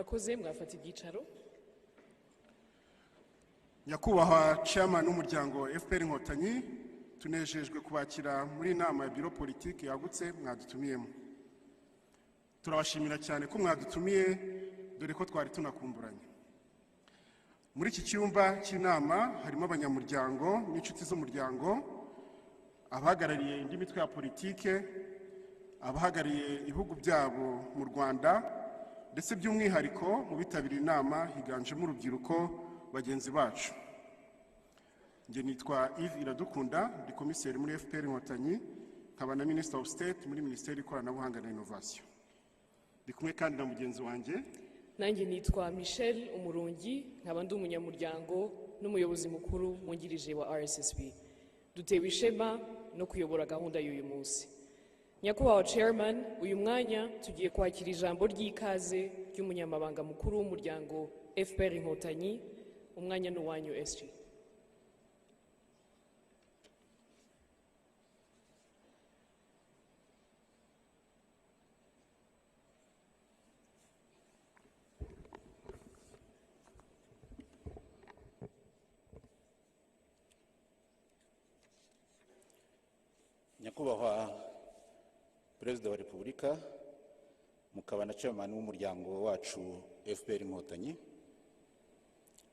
murakoze mwafata ibyicaro. Nyakubahwa chairman w'umuryango FPR Inkotanyi, tunejejwe kubakira muri inama ya Biro Politiki yagutse mwadutumiyemo. Turabashimira cyane ko mwadutumiye dore ko twari tunakumburanye. Muri iki cyumba cy'inama harimo abanyamuryango n'inshuti z'umuryango, abahagarariye indi mitwe ya politike, abahagarariye ibihugu byabo mu Rwanda, ndetse by'umwihariko mu bitabiriye inama higanjemo urubyiruko bagenzi bacu. Nge nitwa Yves Iradukunda, ndi komiseri muri FPR Inkotanyi, nkaba na Minister of State muri Minisiteri y'Ikoranabuhanga na Innovation. Ndi kumwe kandi na mugenzi wanjye. Nanjye nitwa Michel Umurungi, nkaba ndi umunyamuryango n'umuyobozi mukuru wungirije wa RSSB. Dutewe ishema no kuyobora gahunda y'uyu munsi. Nyakubahwa Chairman, uyu mwanya tugiye kwakira ijambo ry'ikaze ry'umunyamabanga mukuru w'umuryango FPR Inkotanyi. Umwanya n'uwanyu SG. Nyakubahwa Perezida wa Repubulika, mukaba na chairman w'umuryango wacu FPR Inkotanyi,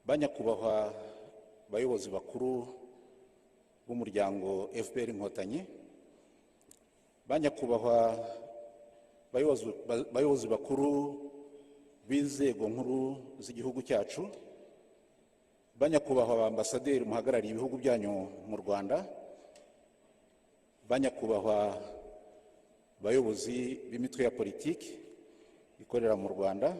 banyakubahwa bayobozi bakuru b'umuryango FPR Inkotanyi, banyakubahwa bayobozi bakuru b'inzego nkuru z'igihugu cyacu, banyakubahwa ambasaderi muhagarariye ibihugu byanyu mu Rwanda, banyakubahwa bayobozi b'imitwe ya politiki ikorera mu Rwanda,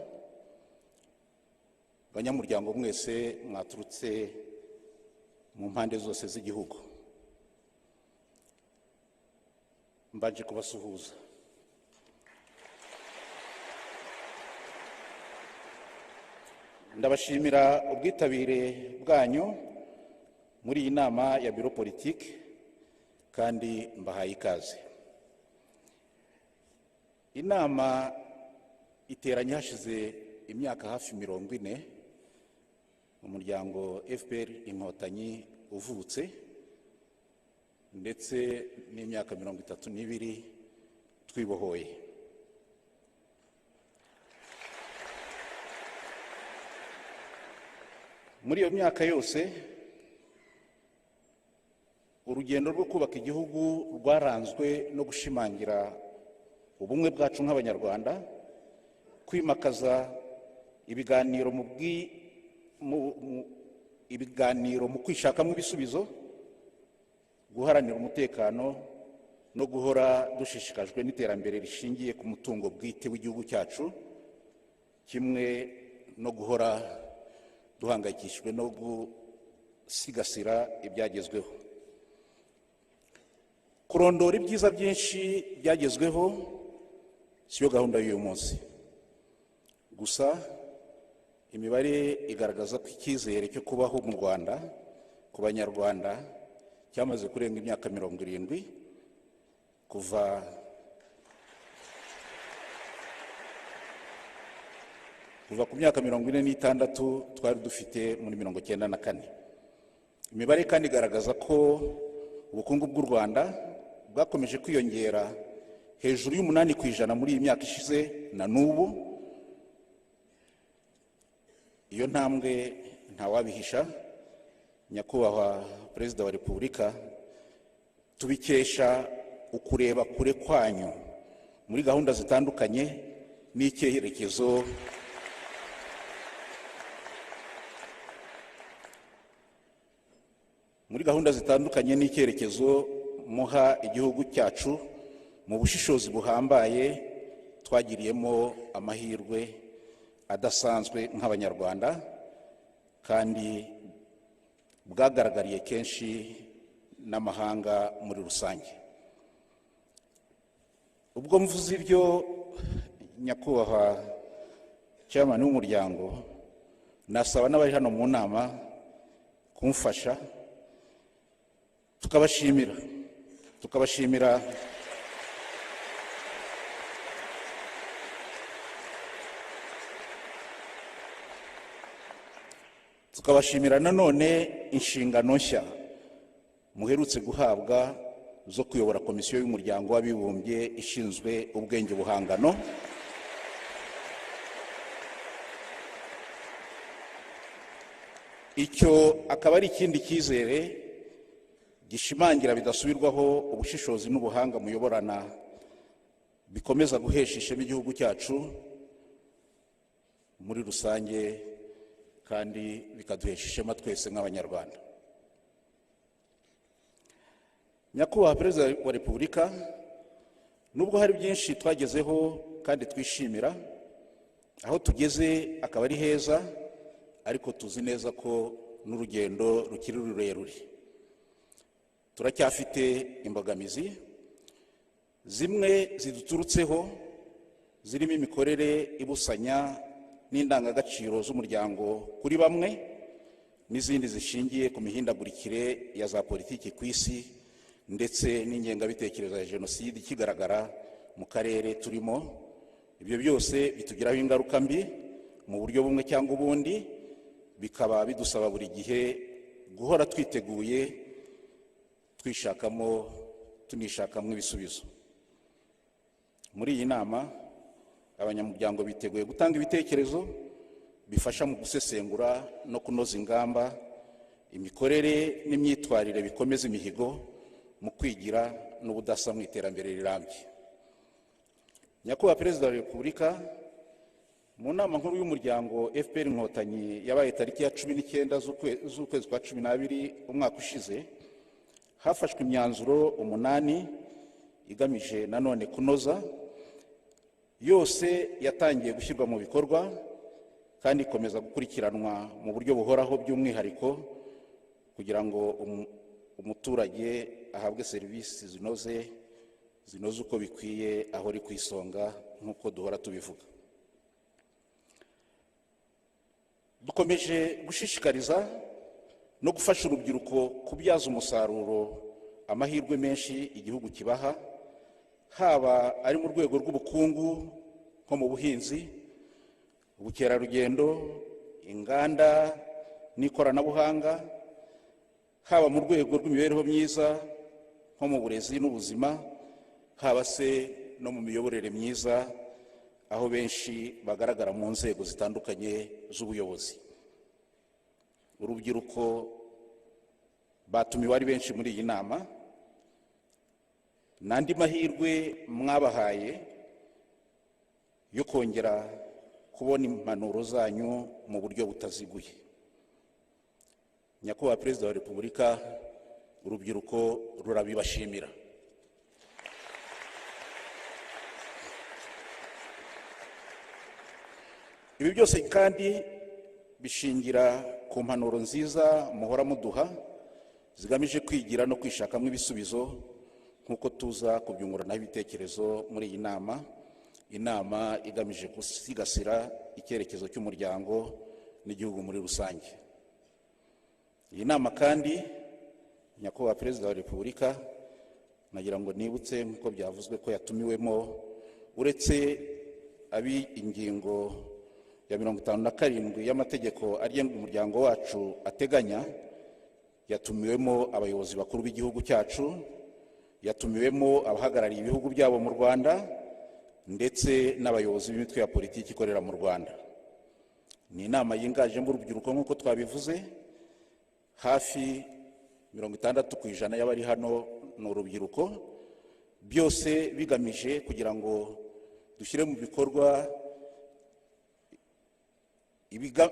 banyamuryango mwese mwaturutse mu mpande zose z'igihugu, mbanje kubasuhuza. Ndabashimira ubwitabire bwanyu muri iyi nama ya Biro Politiki kandi mbahaye ikaze. Inama iteranye hashize imyaka hafi 40 umuryango FPR Inkotanyi uvutse, ndetse n'imyaka 32 twibohoye. Muri iyo myaka yose urugendo rwo kubaka igihugu rwaranzwe no gushimangira ubumwe bwacu nk'abanyarwanda, kwimakaza ibiganiro mu kwishakamo ibisubizo, guharanira umutekano no guhora dushishikajwe n'iterambere rishingiye ku mutungo bwite w'igihugu cyacu, kimwe no guhora duhangayikishijwe no gusigasira ibyagezweho. Kurondora ibyiza byinshi byagezweho siyo gahunda y'uyu munsi gusa. Imibare igaragaza ko icyizere cyo kubaho mu Rwanda ku banyarwanda cyamaze kurenga imyaka 70 kuva ku myaka 46 twari dufite muri 1994. Imibare kandi igaragaza ko ubukungu bw'u Rwanda bwakomeje kwiyongera hejuru y'8% muri iyi myaka ishize na n'ubu. Iyo ntambwe ntawabihisha, Nyakubahwa Perezida wa Repubulika, tubikesha ukureba kure kwanyu muri gahunda zitandukanye n'icyerekezo muha igihugu cyacu mu bushishozi buhambaye twagiriyemo amahirwe adasanzwe nk'abanyarwanda, kandi bwagaragariye kenshi n'amahanga muri rusange. Ubwo mvuze ibyo, Nyakubahwa Chairman w'umuryango, nasaba n'abari hano mu nama kumfasha tukabashimira tukabashimira nanone inshingano nshya muherutse guhabwa zo kuyobora komisiyo y'umuryango w'abibumbye ishinzwe ubwenge buhangano. Icyo akaba ari ikindi cyizere gishimangira bidasubirwaho ubushishozi n'ubuhanga muyoborana bikomeza guhesha ishema igihugu cyacu muri rusange kandi bikaduhesha ishema twese nk'Abanyarwanda. Nyakubahwa Perezida wa Repubulika, nubwo hari byinshi twagezeho kandi twishimira, aho tugeze akaba ari heza, ariko tuzi neza ko n'urugendo rukiri rurerure. Turacyafite imbogamizi zimwe ziduturutseho zirimo imikorere ibusanya n'indangagaciro z'umuryango kuri bamwe, n'izindi zishingiye ku mihindagurikire ya za politiki ku isi ndetse n'ingengabitekerezo ya jenoside ikigaragara mu karere turimo. Ibyo byose bitugiraho ingaruka mbi mu buryo bumwe cyangwa ubundi, bikaba bidusaba buri gihe guhora twiteguye tunishakamo ibisubizo. Muri iyi nama abanyamuryango biteguye gutanga ibitekerezo bifasha mu gusesengura no kunoza ingamba, imikorere n'imyitwarire bikomeza imihigo mu kwigira n'ubudasa mu iterambere rirambye. Nyakubahwa Perezida wa Repubulika, mu nama nkuru y'umuryango FPR Inkotanyi yabaye tariki ya 19 z'ukwezi kwa 12 umwaka ushize, hafashwe imyanzuro 8 igamije nanone kunoza, yose yatangiye gushyirwa mu bikorwa kandi ikomeza gukurikiranwa mu buryo buhoraho, by'umwihariko kugira ngo umuturage ahabwe serivisi zinoze uko bikwiye, aho ari ku isonga nk'uko duhora tubivuga. Dukomeje gushishikariza no gufasha urubyiruko kubyaza umusaruro amahirwe menshi igihugu kibaha, haba ari mu rwego rw'ubukungu nko mu buhinzi, ubukerarugendo, inganda n'ikoranabuhanga, haba mu rwego rw'imibereho myiza nko mu burezi n'ubuzima, haba se no mu miyoborere myiza, aho benshi bagaragara mu nzego zitandukanye z'ubuyobozi. Urubyiruko batumiwe ari benshi muri iyi nama, n'andi mahirwe mwabahaye yo kongera kubona impanuro zanyu mu buryo butaziguye. Nyakubahwa Perezida wa Repubulika, urubyiruko rurabibashimira. Ibi byose kandi bishingira ku mpanuro nziza muhora muduha zigamije kwigira no kwishakamo ibisubizo, nk'uko tuza kubyunguranaho ibitekerezo muri iyi nama, inama igamije gusigasira icyerekezo cy'umuryango n'igihugu muri rusange. Iyi nama kandi, Nyakubahwa Perezida wa Repubulika, nagira ngo nibutse nk'uko byavuzwe ko yatumiwemo, uretse ingingo ya 57 y'amategeko agenga umuryango wacu ateganya, yatumiwemo abayobozi bakuru b'igihugu cyacu, yatumiwemo abahagarariye ibihugu byabo mu Rwanda, ndetse n'abayobozi b'imitwe ya politiki ikorera mu Rwanda. Ni inama yingajemo urubyiruko nk'uko twabivuze, hafi 60% y'abari hano ni urubyiruko, byose bigamije kugira ngo dushyire mu bikorwa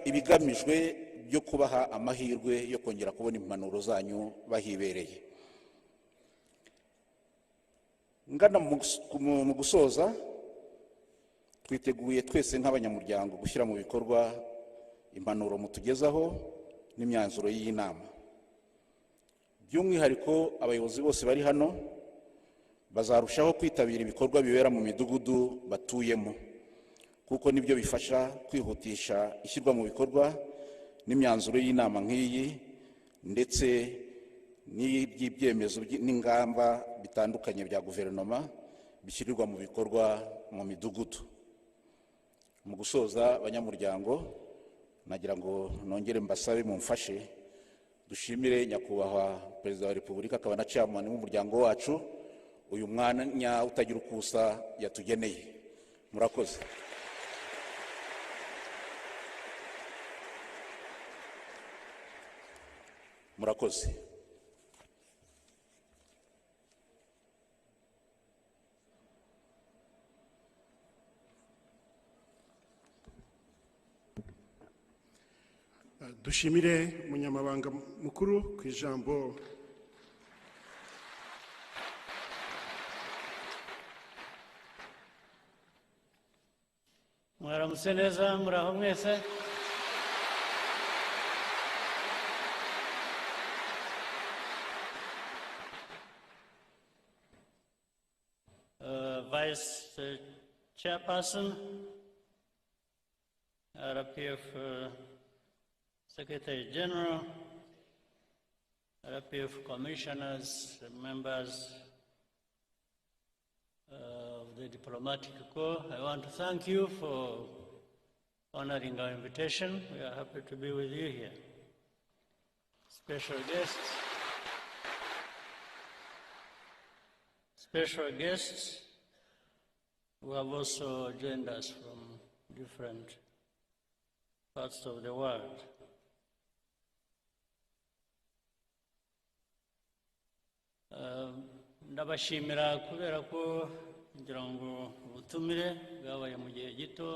ibigamijwe byo kubaha amahirwe yo kongera kubona impanuro zanyu bahibereye. Ngana mu gusoza, twiteguye twese nk'abanyamuryango gushyira mu bikorwa impanuro mutugezaho n'imyanzuro y'iyi nama. By'umwihariko abayobozi bose bari hano bazarushaho kwitabira ibikorwa bibera mu midugudu batuyemo, kuko nibyo bifasha kwihutisha ishyirwa mu bikorwa n'imyanzuro y'inama nk'iyi, ndetse n'iby'ibyemezo n'ingamba bitandukanye bya guverinoma bishyirirwa mu bikorwa mu midugudu. Mu gusoza, abanyamuryango, nagira ngo nongere mbasabe mumfashe dushimire nyakubahwa perezida wa repubulika akaba na chairman w'umuryango wacu uyu mwanya utagira ukusa yatugeneye. Murakoze. Murakoze. Dushimire umunyamabanga mukuru ku ijambo. Mwaramutse neza, muraho mwese. Vice Chairperson, RPF Secretary General, RPF Commissioners, members of the Diplomatic Corps, I want to thank you for honoring our invitation. We are happy to be with you here. Special guests who have also joined us from different parts of the world. Ndabashimira kubera ko ngira ngo ubutumire bwabaye mu gihe gito,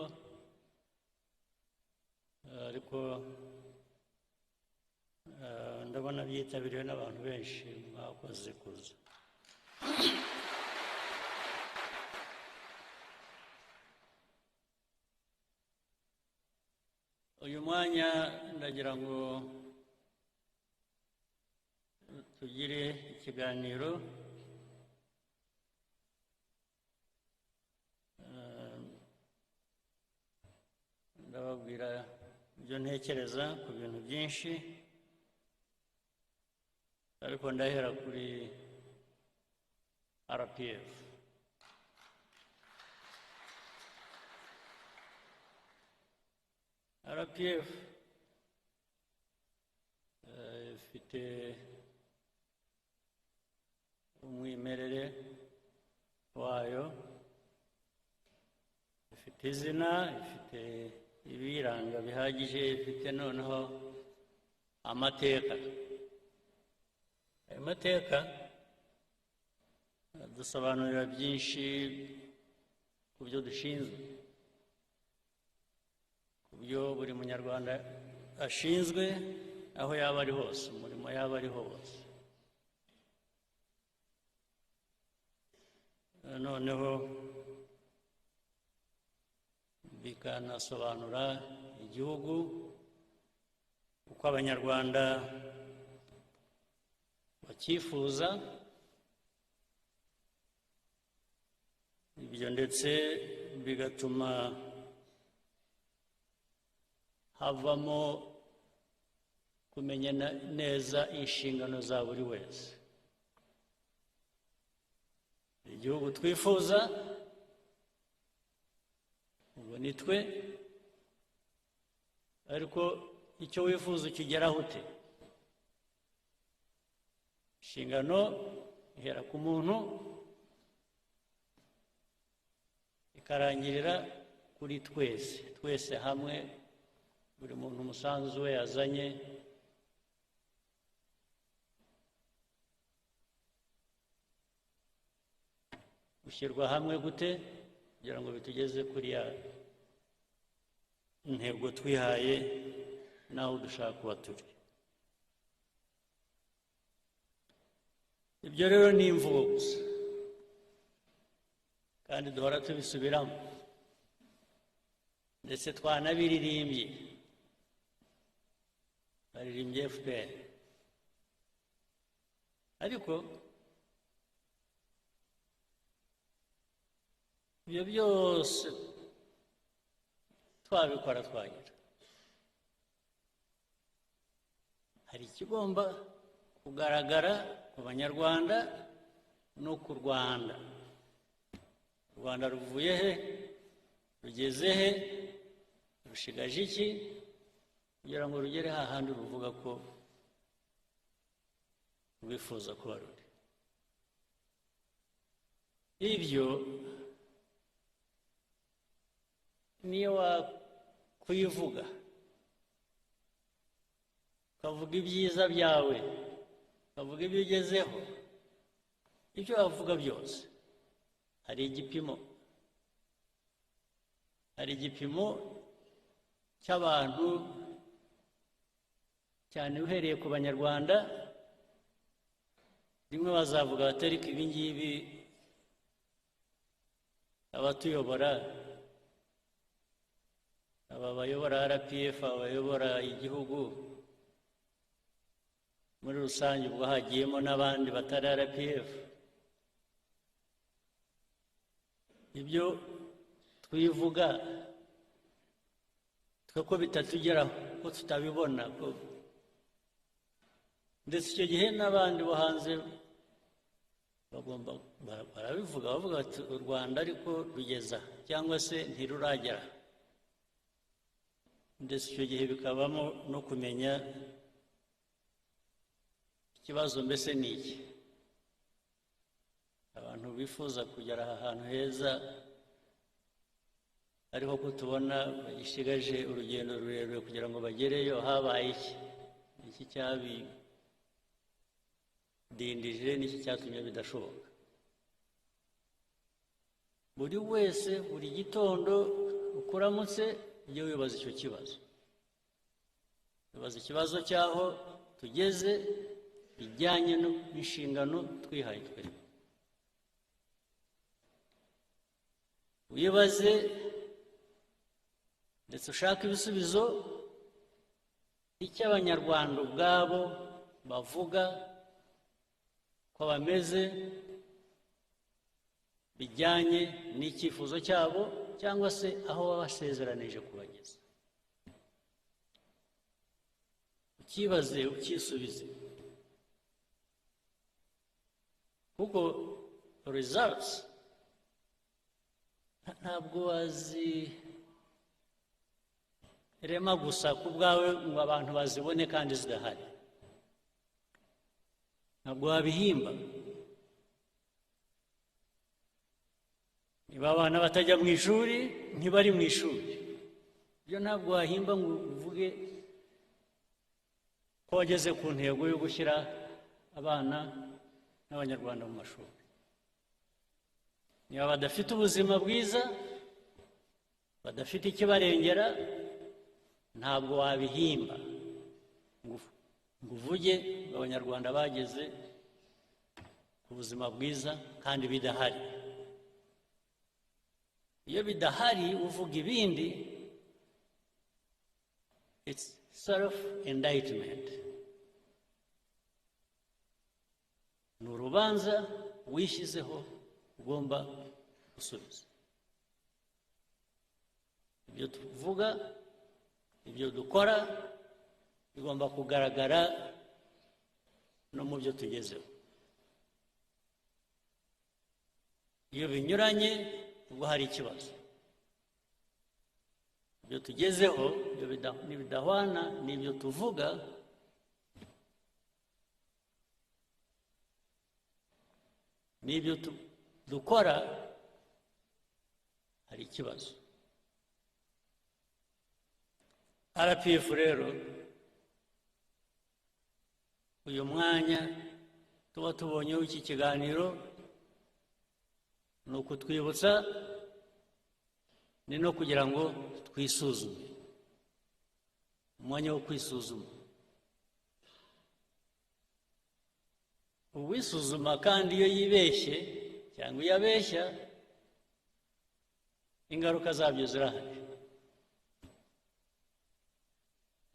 ariko ndabona byitabiriwe n'abantu benshi bakoze kuza. Uyu mwanya ndagira ngo tugire ikiganiro ndababwira ibyo ntekereza ku bintu byinshi, ariko ndahera kuri RPF. RPF ifite umwimerere wayo, ifite izina, ifite ibiranga bihagije, ifite noneho amateka. Ayo mateka dusobanurira byinshi ku byo dushinzwe, ku byo buri munyarwanda ashinzwe aho yaba ari hose, umurimo yaba ari hose. Noneho bikanasobanura igihugu uko abanyarwanda bakifuza, ibyo ndetse bigatuma havamo kumenya neza inshingano za buri wese. Igihugu twifuza ubu ni twe, ariko icyo wifuza ukigeraho ute? Inshingano ihera ku muntu ikarangirira kuri twese hamwe, buri muntu umusanzu we yazanye. Ushyirwa hamwe gute kugira ngo bitugeze kuri ya ntego twihaye naho dushaka kuba turi. Ibyo rero ni imvugo gusa, kandi duhora tubisubiramo, ndetse twanabiririmbye, baririmbye FPR, ariko ibyo byose twabikora twagira, hari ikigomba kugaragara ku banyarwanda no ku Rwanda. U Rwanda ruvuye he, rugeze he, rushigaje iki, kugira ngo rugere hahandi ruvuga ko rwifuza kuba ruri. Ibyo niyo wakwivuga ukavuga ibyiza byawe, ukavuga ibyo ugezeho, ibyo wavuga byose hari igipimo cy'abantu, cyane uhereye ku banyarwanda. Rimwe bazavuga bati ariko ibi ngibi abatuyobora, aba bayobora RPF, abayobora igihugu muri rusange, ubwo hagiyemo n'abandi batari RPF, ibyo twivuga twe ko bitatugeraho, ko tutabibona, ko ndetse icyo gihe n'abandi bo hanze barabivuga, bavuga bati u Rwanda ariko rugeza cyangwa se ntiruragera. Ndetse icyo gihe bikabamo no kumenya ikibazo mbese ni iki. Abantu bifuza kugera aha hantu heza, ariho ko tubona bagishigaje urugendo rurerure kugira ngo bagereyo, habaye iki cyabidindije, n'iki cyatumye bidashoboka. Buri wese buri gitondo ukuramutse ujye wibaza icyo kibazo, wibaza ikibazo cy'aho tugeze bijyanye n'inshingano twihaye twebwe. Wibaze ndetse ushaka ibisubizo icyo abanyarwanda ubwabo bavuga ko bameze bijyanye n'icyifuzo cyabo, cyangwa se aho babasezeranije kubageza. Ukibaze ukisubize, kuko results ntabwo wazirema gusa ku bwawe ngo abantu bazibone kandi zidahari. Ntabwo wabihimba. Niba abana batajya mu ishuri, ntibari mu ishuri, ibyo ntabwo wahimba ngo uvuge ko wageze ku ntego yo gushyira abana n'abanyarwanda mu mashuri. Niba badafite ubuzima bwiza, badafite ikibarengera, ntabwo wabihimba ngo uvuge abanyarwanda bageze ku buzima bwiza kandi bidahari. Iyo bidahari uvuga ibindi, it's self-indictment. Ni urubanza wishyizeho ugomba gusubiza. Ibyo tuvuga, ibyo dukora bigomba kugaragara no mu byo tugezeho. Iyo binyuranye ubwo hari ikibazo. Ibyo tugezeho nibidahwana n'ibyo tuvuga, n'ibyo dukora, hari ikibazo. RPF rero uyu mwanya tuba tubonyeho iki kiganiro ni ukutwibutsa, ni no kugira ngo twisuzume, umwanya wo kwisuzuma. Uwisuzuma kandi iyo yibeshye cyangwa iyo abeshya, ingaruka zabyo zirahari.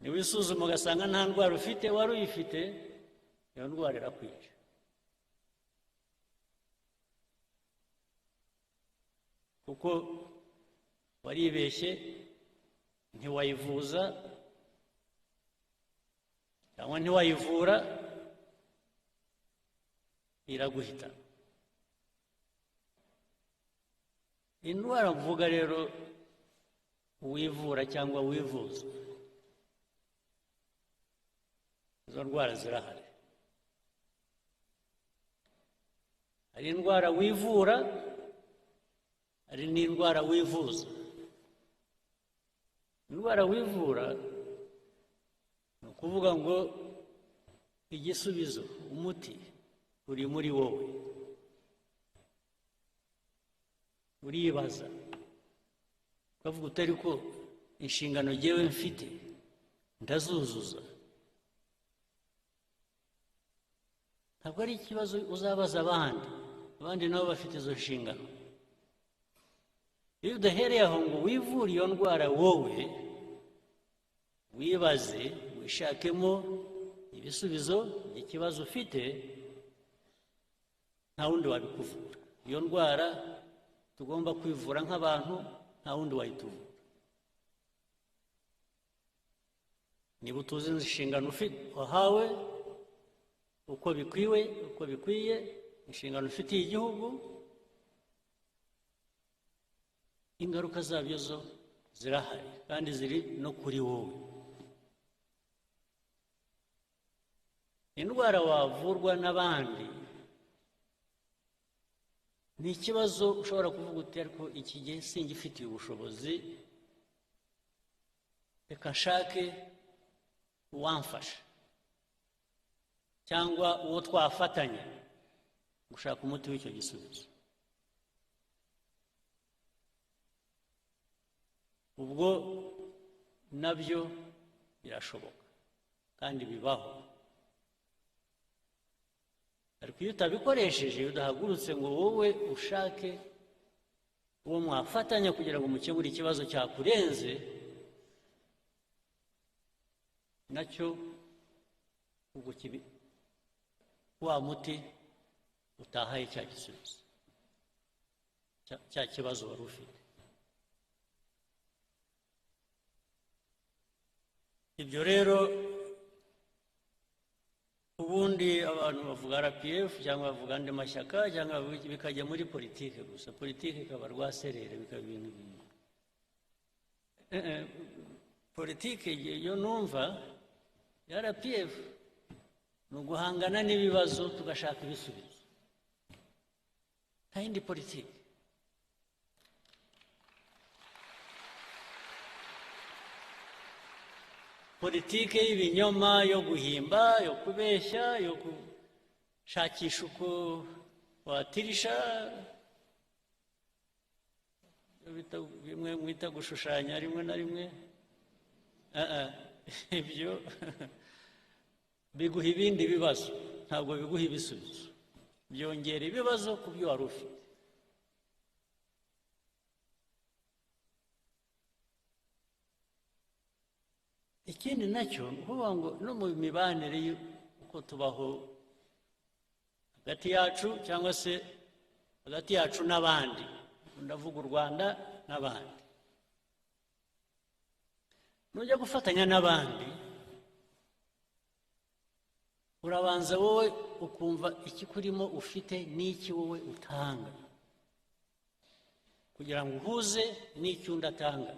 Niwisuzuma ugasanga nta ndwara ufite, wari uyifite, iyo ndwara irakwica. Kuko waribeshye, ntiwayivuza cyangwa ntiwayivura, iraguhita. Indwara mvuga rero wivura cyangwa wivuza izo ndwara zirahari. Hari indwara wivura, hari n'indwara wivuza. Indwara wivura ni ukuvuga ngo igisubizo, umuti uri muri wowe. Uribaza ukavuga utari ko inshingano jyewe mfite ndazuzuza. Ntabwo ari ikibazo uzabaza abandi nabo bafite izo nshingano. Iyo udahereye aho ngo wivure iyo ndwara wowe, wibaze, wishakemo ibisubizo by'ikibazo ufite, nta wundi wabikuvura. Iyo ndwara tugomba kwivura nk'abantu, nta wundi wayituvura. Niba utuzi inshingano wahawe uko bikwiye, inshingano ufitiye igihugu, ingaruka zabyo zo zirahari kandi ziri no kuri wowe. Indwara wavurwa n'abandi ni ikibazo ushobora kuvuga uti ariko iki gihe singifitiye ubushobozi, reka nshake uwamfasha cyangwa uwo twafatanya gushaka umuti w'icyo gisubizo. Ubwo nabyo birashoboka kandi bibaho. Ariko iyo utabikoresheje, iyo udahagurutse ngo wowe ushake uwo mwafatanya kugira ngo mukemure ikibazo cyakurenze, nacyo ubwo wa muti utahaye cya gisubizo cya kibazo wari ufite. Ibyo rero ubundi abantu bavuga RPF cyangwa bavuga andi mashyaka cyangwa bikajya muri politiki gusa. Politiki ikaba rwaserere, bikaba ibintu bimwe. Politiki iyo numva ya RPF ni uguhangana n'ibibazo tugashaka ibisubizo, nta yindi politiki. Politiki y'ibinyoma, yo guhimba, yo kubeshya, yo gushakisha uko watirisha, bimwe mwita gushushanya rimwe na rimwe, ibyo biguha ibindi bibazo, ntabwo biguha ibisubizo. Byongera ibibazo ku byo wari ufite. Ikindi nacyo kuvuga ngo no mu mibanire uko tubaho hagati yacu cyangwa se hagati yacu n'abandi, ndavuga u Rwanda n'abandi, nujya gufatanya n'abandi urabanza wowe ukumva ikikurimo ufite n'iki wowe utanga, kugira ngo uhuze n'icyo undi atanga,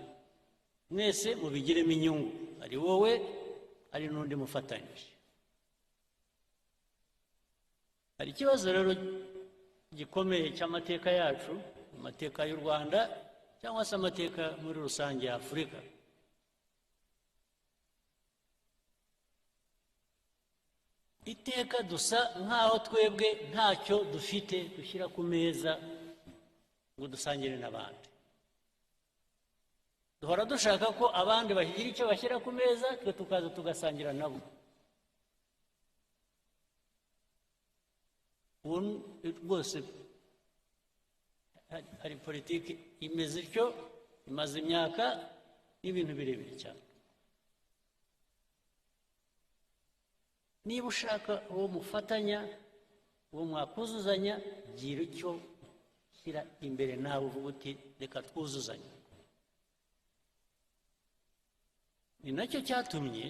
mwese mubigiremo inyungu, ari wowe ari n'undi mufatanyije. Hari ikibazo rero gikomeye cy'amateka yacu, amateka y'u Rwanda cyangwa se amateka muri rusange ya Afurika. Iteka dusa nk'aho twebwe ntacyo dufite dushyira ku meza ngo dusangire n'abandi. Duhora dushaka ko abandi bagira icyo bashyira ku meza, twe tukaza tugasangira nabo. Rwose hari politiki imeze ityo, imaze imyaka n'ibintu birebire cyane. Niba ushaka uwo mufatanya, uwo mwakuzuzanya, gira icyo shyira imbere nawe uvuga uti reka twuzuzanye. Ni nacyo cyatumye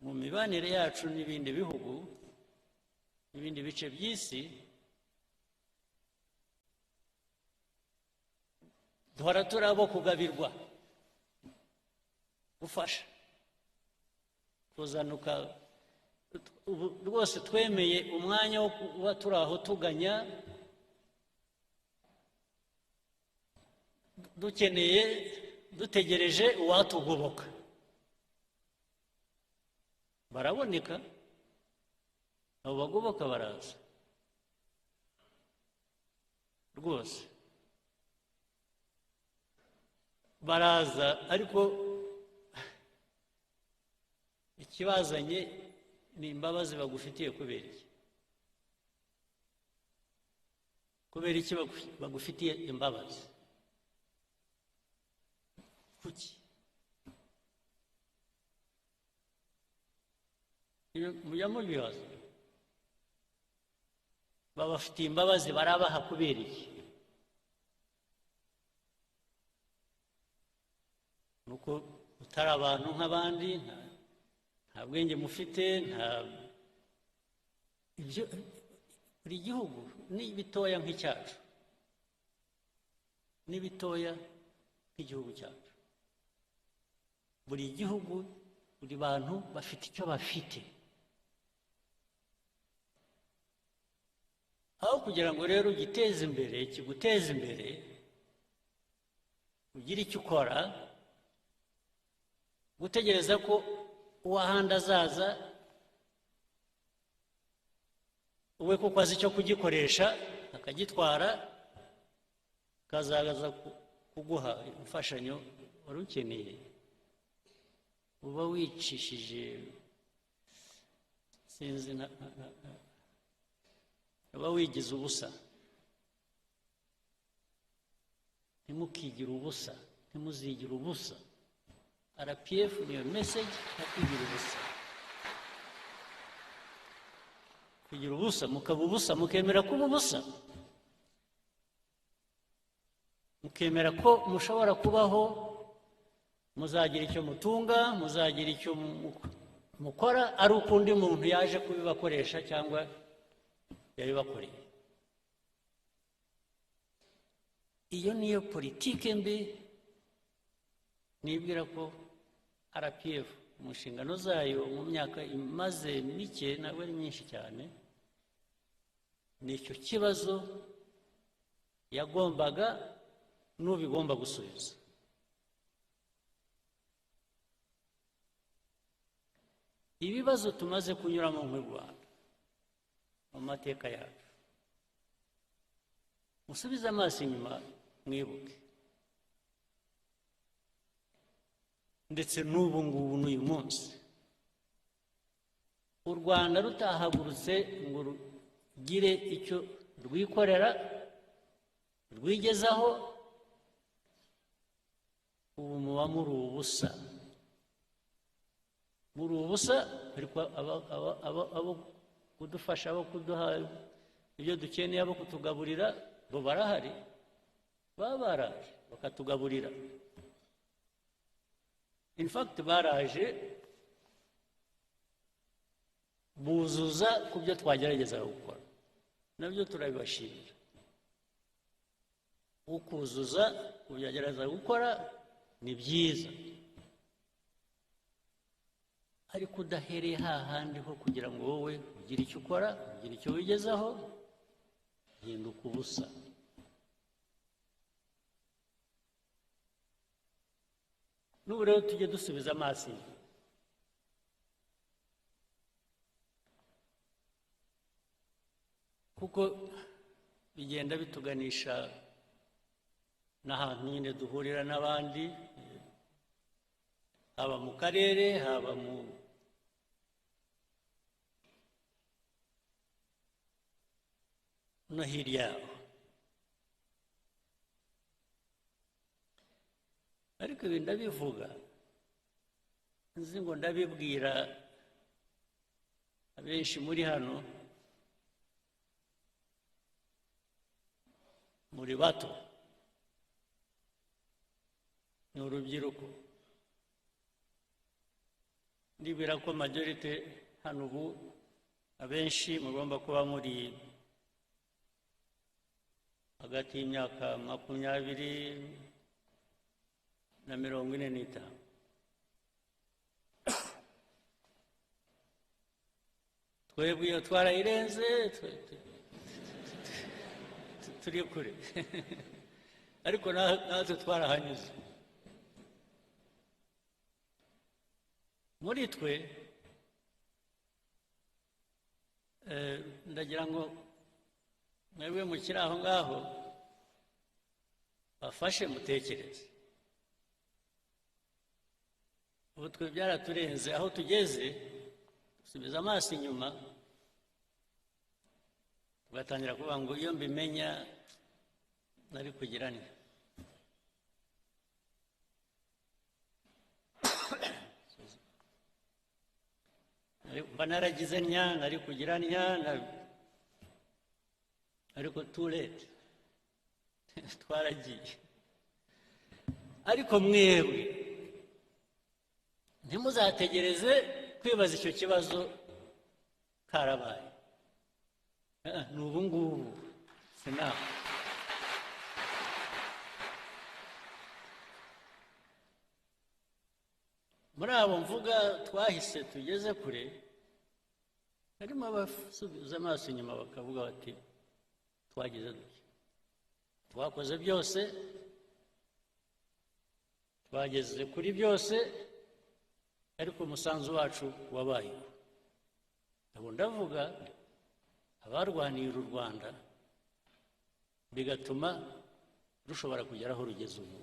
mu mibanire yacu n'ibindi bihugu, n'ibindi bice by'isi, duhora turi abo kugabirwa, gufasha, kuzana rwose twemeye umwanya wo kuba turi aho tuganya dukeneye dutegereje uwatugoboka baraboneka abo bagoboka baraza rwose baraza ariko ikibazanye ni imbabazi bagufitiye kubera iki bagufitiye imbabazi kuki mujya mubibaza babafitiye imbabazi barabaha kubera iki nuko utari abantu nk'abandi nta bwenge mufite ibyo buri gihugu ni bitoya nk'icyacu ni bitoya nk'igihugu cyacu buri gihugu buri bantu bafite icyo bafite aho kugira ngo rero ugiteze imbere kiguteze imbere ugire icyo ukora gutegereza ko uwahandi azaza we kuko azi icyo kugikoresha akagitwara akazaza kuguha imfashanyo wari ukeneye uba wicishije sinzi uba wigize ubusa ntimukigire ubusa ntimuzigire ubusa RPF niyo message ntakwigira ubusa kugira ubusa mukaba ubusa mukemera kuba ubusa mukemera ko mushobora kubaho muzagira icyo mutunga muzagira icyo mukora ari ukundi muntu yaje kubibakoresha cyangwa yabibakoreye iyo niyo politike mbi nibwira ko RPF mu nshingano zayo mu myaka imaze mike ntabwo ari myinshi cyane nicyo kibazo yagombaga n'ubigomba gusubiza ibibazo tumaze kunyuramo mu Rwanda mu mateka yacu musubize amaso inyuma mwibuke ndetse n'ubu ngubu n'uyu munsi u Rwanda rutahagurutse ngo rugire icyo rwikorera rwigezaho ubu muba muri ubusa ariko abo kudufasha abo kuduha ibyo dukeneye abo kutugaburira bo barahari baba baraje bakatugaburira in fact baraje buzuza ku byo twagerageza gukora nabyo turabibashimira ukuzuza ku byo agerageza gukora ni byiza ariko udahereye hahandi ho kugira ngo wowe ugire icyo ukora ugire icyo wigezaho hinduka ubusa n'ubu rero tujye dusubiza amaso kuko bigenda bituganisha n'ahantu nyine duhurira n'abandi haba mu karere haba no hirya yaho ariko ibi ndabivuga nzi ngo ndabibwira abenshi muri hano muri bato ni urubyiruko ndibwira ko majorite hano ubu abenshi mugomba kuba muri hagati y'imyaka 20 na 45 twebwe iyo twarayirenze turi kure ariko natwe twarahanyuze muri twe ndagira ngo mwebwe mukiri aho ngaho bafashe mutekereze ubu twe byaraturenze aho tugeze dusubiza amaso inyuma tugatangira kuvuga ngo iyo mbimenya nari kugira nti mba naragize ntya nari kugira ntya ariko too late twaragiye ariko mwebwe ntimuzategereze kwibaza icyo kibazo karabaye ni ubu ngubu sinaho muri abo mvuga twahise tugeze kure harimo abasubiza amaso inyuma bakavuga bati twagize duke twakoze byose twageze kuri byose ariko umusanzu wacu wabaye ubu ndavuga abarwaniye uru Rwanda bigatuma rushobora kugera aho rugeze ubu.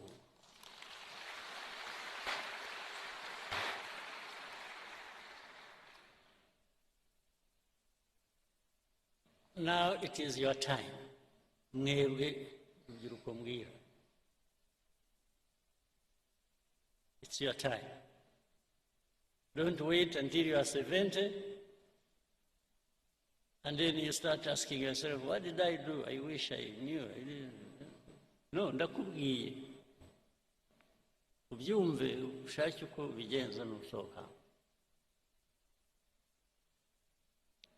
Now it is your time. Mwebwe urubyiruko mbwira. It's your time. Don't wait until you are 70 and then you start asking yourself, what did I do? I wish I knew. I didn't. No, ndakubwiye. Ubyumve ushake uko bigenza n'usohoka.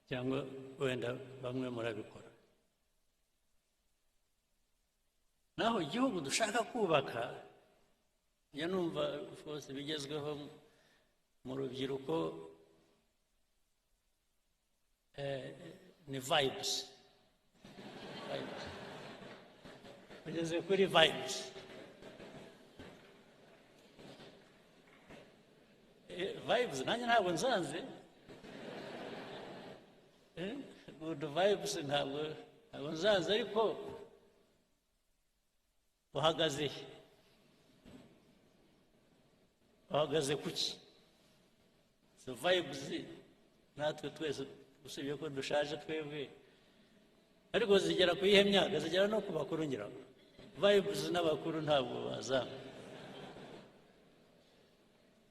Cyangwa wenda bamwe murabikora. Naho igihugu dushaka kubaka ya numva of course bigezweho mu rubyiruko ni vibes. Bigeze kuri vibes. Vibes nanjye ntabwo nsanze. Good vibes ntabwo nsanze ariko uhagaze kuki? So vibes natwe twese usibye ko dushaje twebwe ariko zigera ku ihe myaka zigera no ku bakuru ngira vibes n'abakuru ntabwo bazana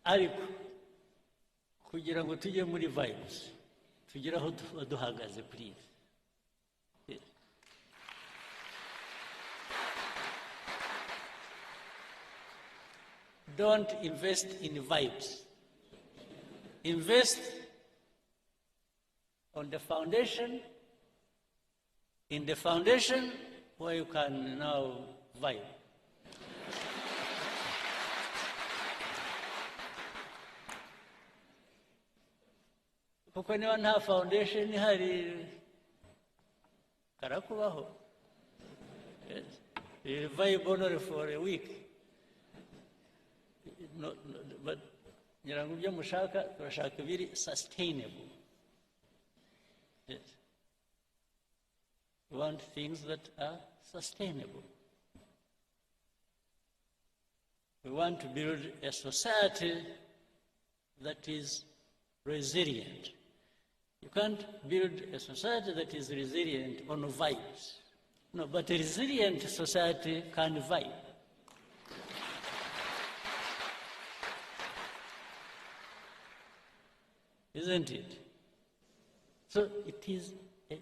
ariko kugira ngo tujye muri vibes tugira aho duhagaze please. Don't invest in vibes. Invest on the foundation, in the foundation where you can now vibe. Kuko niba nta foundation ihari karakubaho. You vibe only for a week. No, but ngira ngo ibyo mushaka turashaka biri sustainable. Yes. We want things that are sustainable. We want to build a society that is resilient. You can't build a society that is resilient on vibes. No, but a resilient society can vibe. Isn't it? So it is a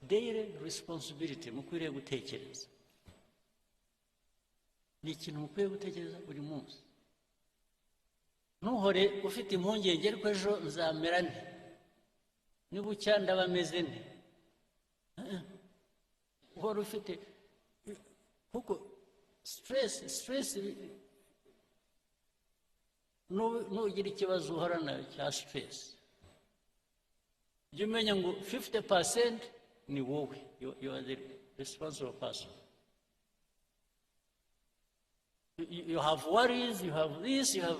daily responsibility mukwiriye gutekereza. Ni ikintu mukwiye gutekereza buri munsi. Ntuhore ufite impungenge ariko ejo nzamera nte, nibucya ndaba meze nte. Uhora ufite kuko stress nugira ikibazo uhorana cya stress jya umenya ngo 50% ni wowe, you are the responsible person. You have worries, you have this, you have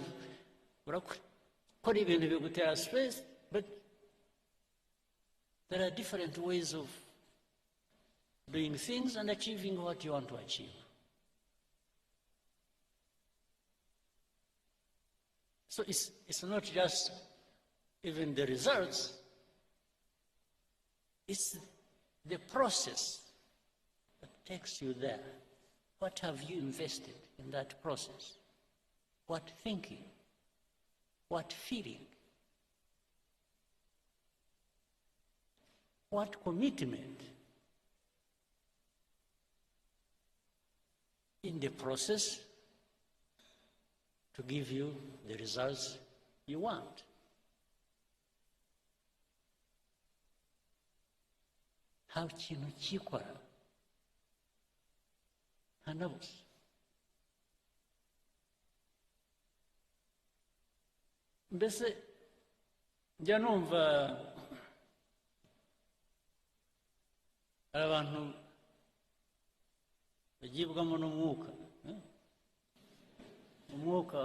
urakora ibintu bigutera stress, but there are different ways of doing things and achieving what you want to achieve. So it's not just even the results, it's the process that takes you there. What have you invested in that process? What thinking? What feeling? What commitment in the process to give you the results you want? How ikintu cyikora hanabuze. Mbese njya numva hari abantu bagibwamo n'umwuka, umwuka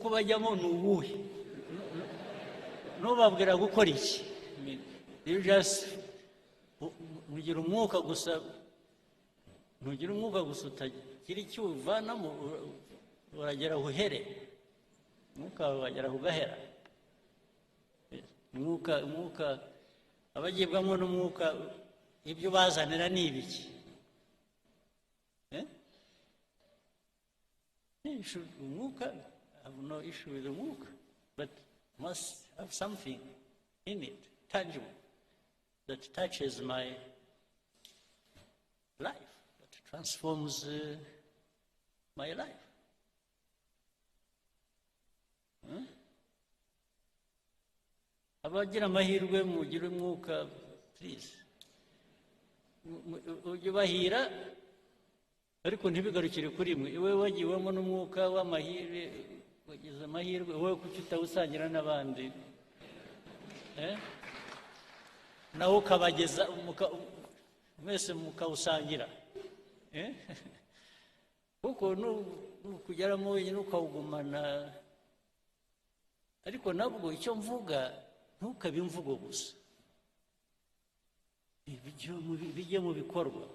ubajyamo ni uwuhe? Ntubabwira gukora iki? You just ugira umwuka gusa, ntugira umwuka gusa utagira icyo uvanamo, uragera uhere, umwuka wagera ugahera. Umwuka abagibwamo n'umwuka ibyo bazanira ni ibiki? Umwuka, I have no issue with the umwuka, but must have something in it, tangible, that touches my life, that transforms my life. Abagira amahirwe mugire umwuka, please. Ujye bahira, ariko ntibigarukire kuri mwe. Iwe wagiwemo n'umwuka w'amahirwe, wagize amahirwe, wowe kuki utawusangira n'abandi? Nawe ukabageza, mwese mukawusangira. Kuko nukugeramo wenyine ukawugumana. Ariko nabwo icyo mvuga, ntukabe imvugo gusa. Bijye mu bikorwa.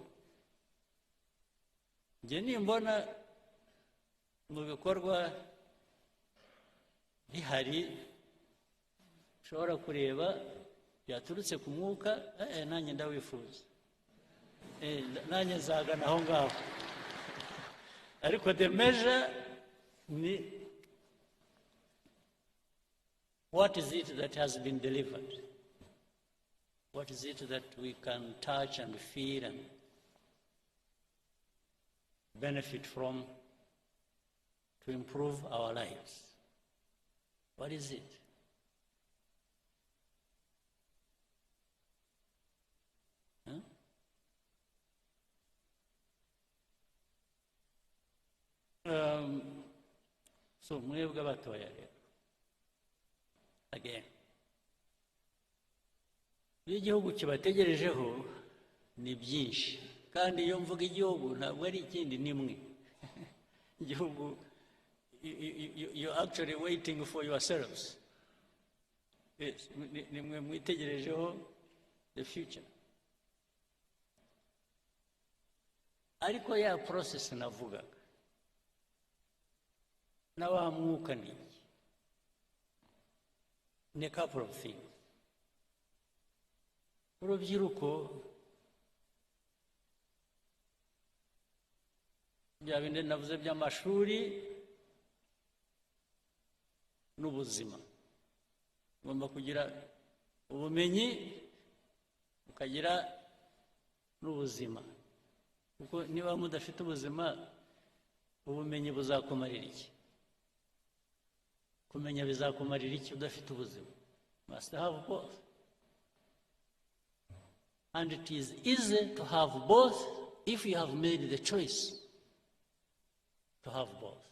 Njye nimbona mu bikorwa bihari ushobora kureba byaturutse ku mwuka, nanjye ndawifuza, nanjye nzagana aho ngaho. Ariko the measure ni what is it that has been delivered? What is it that we can touch and feel and benefit from to improve our lives? What is it? So mwebwe abatoya rero, again, igihugu kibategerejeho ni byinshi, kandi iyo mvuga igihugu ntabwo ari ikindi, ni mwe. Igihugu, you're actually waiting for yourselves. Yes, ni mwe mwitegerejeho the future. Ariko ya process navugaga na wa mwuka ni a couple of things. Urubyiruko bya bindi navuze by'amashuri n'ubuzima, ugomba kugira ubumenyi ukagira n'ubuzima, kuko niba mudafite ubuzima ubumenyi buzakumarira iki? Kumenya bizakumarira iki udafite ubuzima? Must have both. And it is easy to have both if you have made the choice to have both.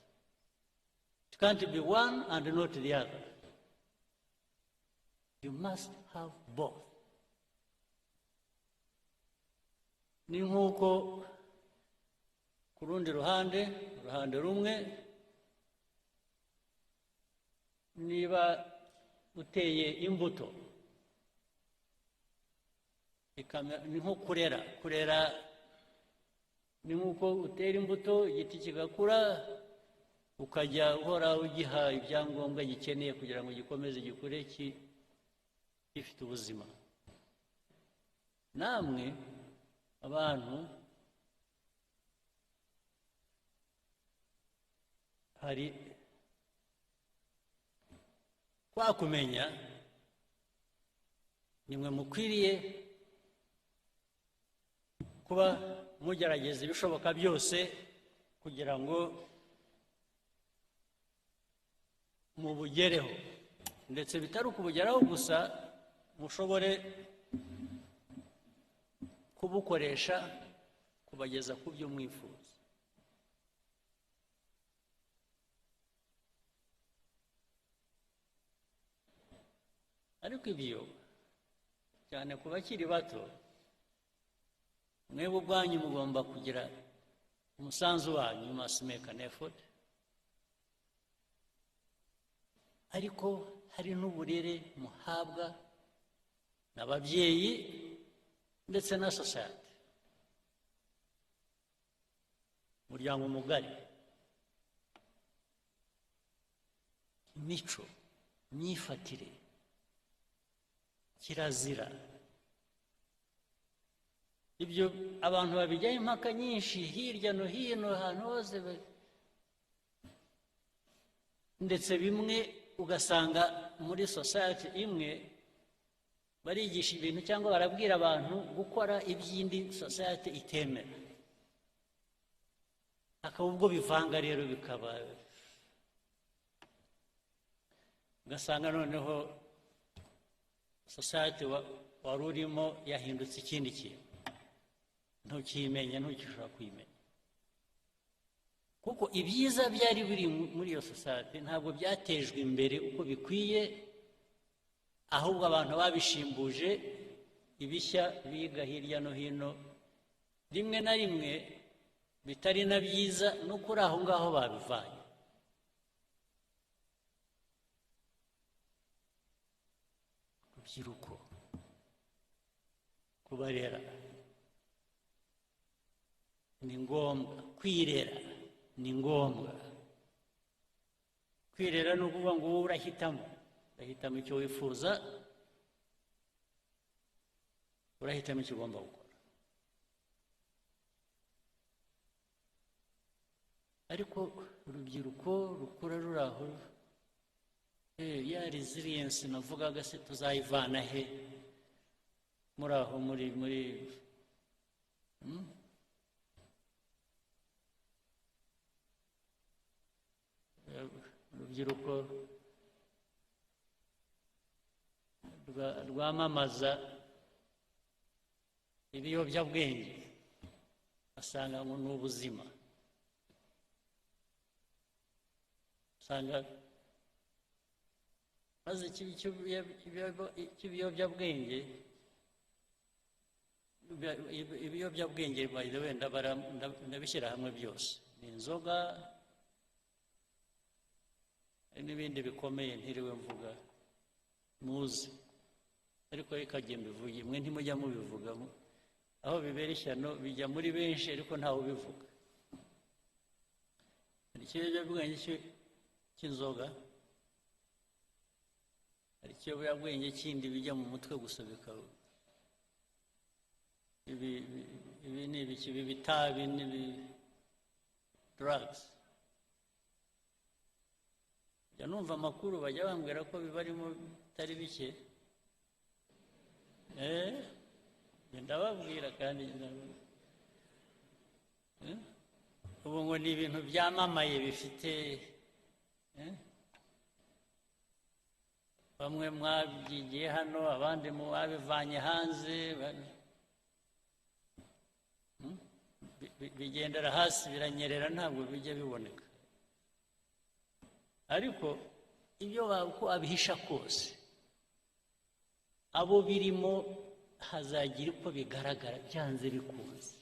It can't be one and not the other. You must have both. Ni nk'uko ku rundi ruhande rumwe, niba uteye imbuto, ni nko kurera ni nk'uko utera imbuto igiti kigakura, ukajya uhora ugiha ibyangombwa gikeneye kugira ngo gikomeze gikure gifite ubuzima. Namwe abantu hari kwakumenya, nimwe mukwiriye kuba mugerageza ibishoboka byose kugira ngo mubugereho, ndetse bitari ukubugeraho gusa, mushobore kubukoresha kubageza ku byo mwifuza. Ariko ibyo cyane ku bakiri bato, mwebwe ubwanyu mugomba kugira umusanzu wanyu, you must make an effort. Ariko hari n'uburere muhabwa n'ababyeyi ndetse na society, umuryango mugari, imico, imyifatire, kirazira. Ibyo abantu babijyaho impaka nyinshi hirya no hino, ahantu hose, ndetse bimwe ugasanga muri society imwe barigisha ibintu cyangwa barabwira abantu gukora iby'indi society itemera, akaba ubwo bivanga rero, bikaba ugasanga noneho society wari urimo yahindutse ikindi kintu, ntukimenya, ntukishobora kwimenya, kuko ibyiza byari biri muri iyo society ntabwo byatejwe imbere uko bikwiye, ahubwo abantu babishimbuje ibishya biga hirya no hino, rimwe na rimwe bitari na byiza, no kuri aho ngaho babivanye. Urubyiruko, kubarera ni ngombwa, kwirera ni ngombwa. Kwirera ni ukuvuga ngo wowe urahitamo icyo wifuza, urahitamo icyo ugomba gukora. Ariko urubyiruko rukura ruri aho, ya resilience navugaga se tuzayivana he muri aho, muri urubyiruko rwamamaza ibiyobyabwenge, asanga ngo ni ubuzima, usanga maze ibiyobyabwenge by the way ndabishyira hamwe byose, ni inzoga n'ibindi bikomeye ntiriwe mvuga muzi, ariko ikajya mbivuga, mwe ntimujya mubivugamo, aho bibera ishyano bijya muri benshi ariko ntawe ubivuga. Hari ikiyobyabwenge cy'inzoga, hari ikiyobyabwenge kindi bijya mu mutwe gusa bikaba ibi ni ibiki, ibi bitabi n'ibi drugs. Njya numva amakuru bajya bambwira ko bibarimo bitari bike, ndababwira kandi ubu ngo ni ibintu byamamaye bifite, bamwe mwabyigiye hano, abandi mwabivanye hanze, bigendera hasi biranyerera, ntabwo bijya biboneka. ariko ibyo uko abihisha kose abo birimo hazagira uko bigaragara byanze bikunze,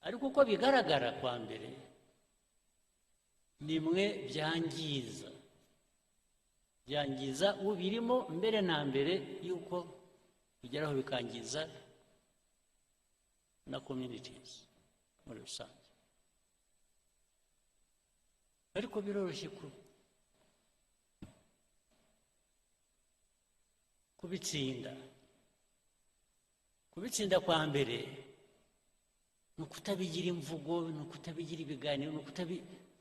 ariko uko bigaragara kwa mbere nimwe byangiza ubirimo mbere na mbere yuko bigeraho bikangiza na communities muri rusange. Ariko biroroshye kubitsinda kwa mbere ni ukutabigira imvugo, ni ukutabigira ibiganiro, ni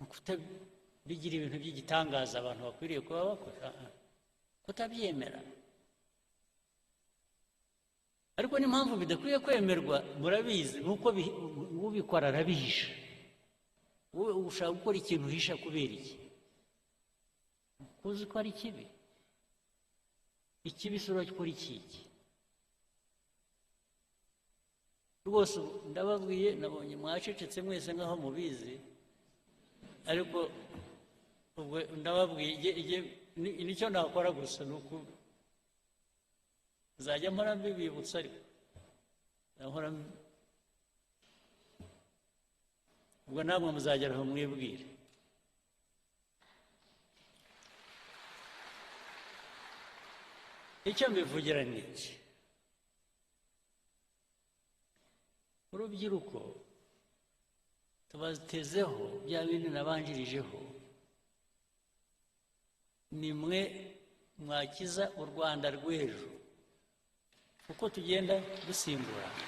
ukutabigira ibintu by'igitangaza abantu bakwiriye kuba bakora, kutabyemera. Ariko n'impamvu bidakwiye kwemerwa murabizi, nuko ubikora arabihisha. Wowe ushaka gukora ikintu uhisha kubera iki? Uzi ko ari kibi. Ikibi sura gukora iki? Rwose ndababwiye, nabonye mwacecetse mwese nkaho mubizi, ariko ubwo ndababwiye nicyo nakora gusa nuko zajya mpora mbibibutsa, ariko nkora ubwo namwe muzagera aho mwibwire. Icyo mbivugira ni iki? Urubyiruko tubatezeho bya bintu nabanjirijeho, nimwe mwakiza u Rwanda rw'ejo uko tugenda dusimburana.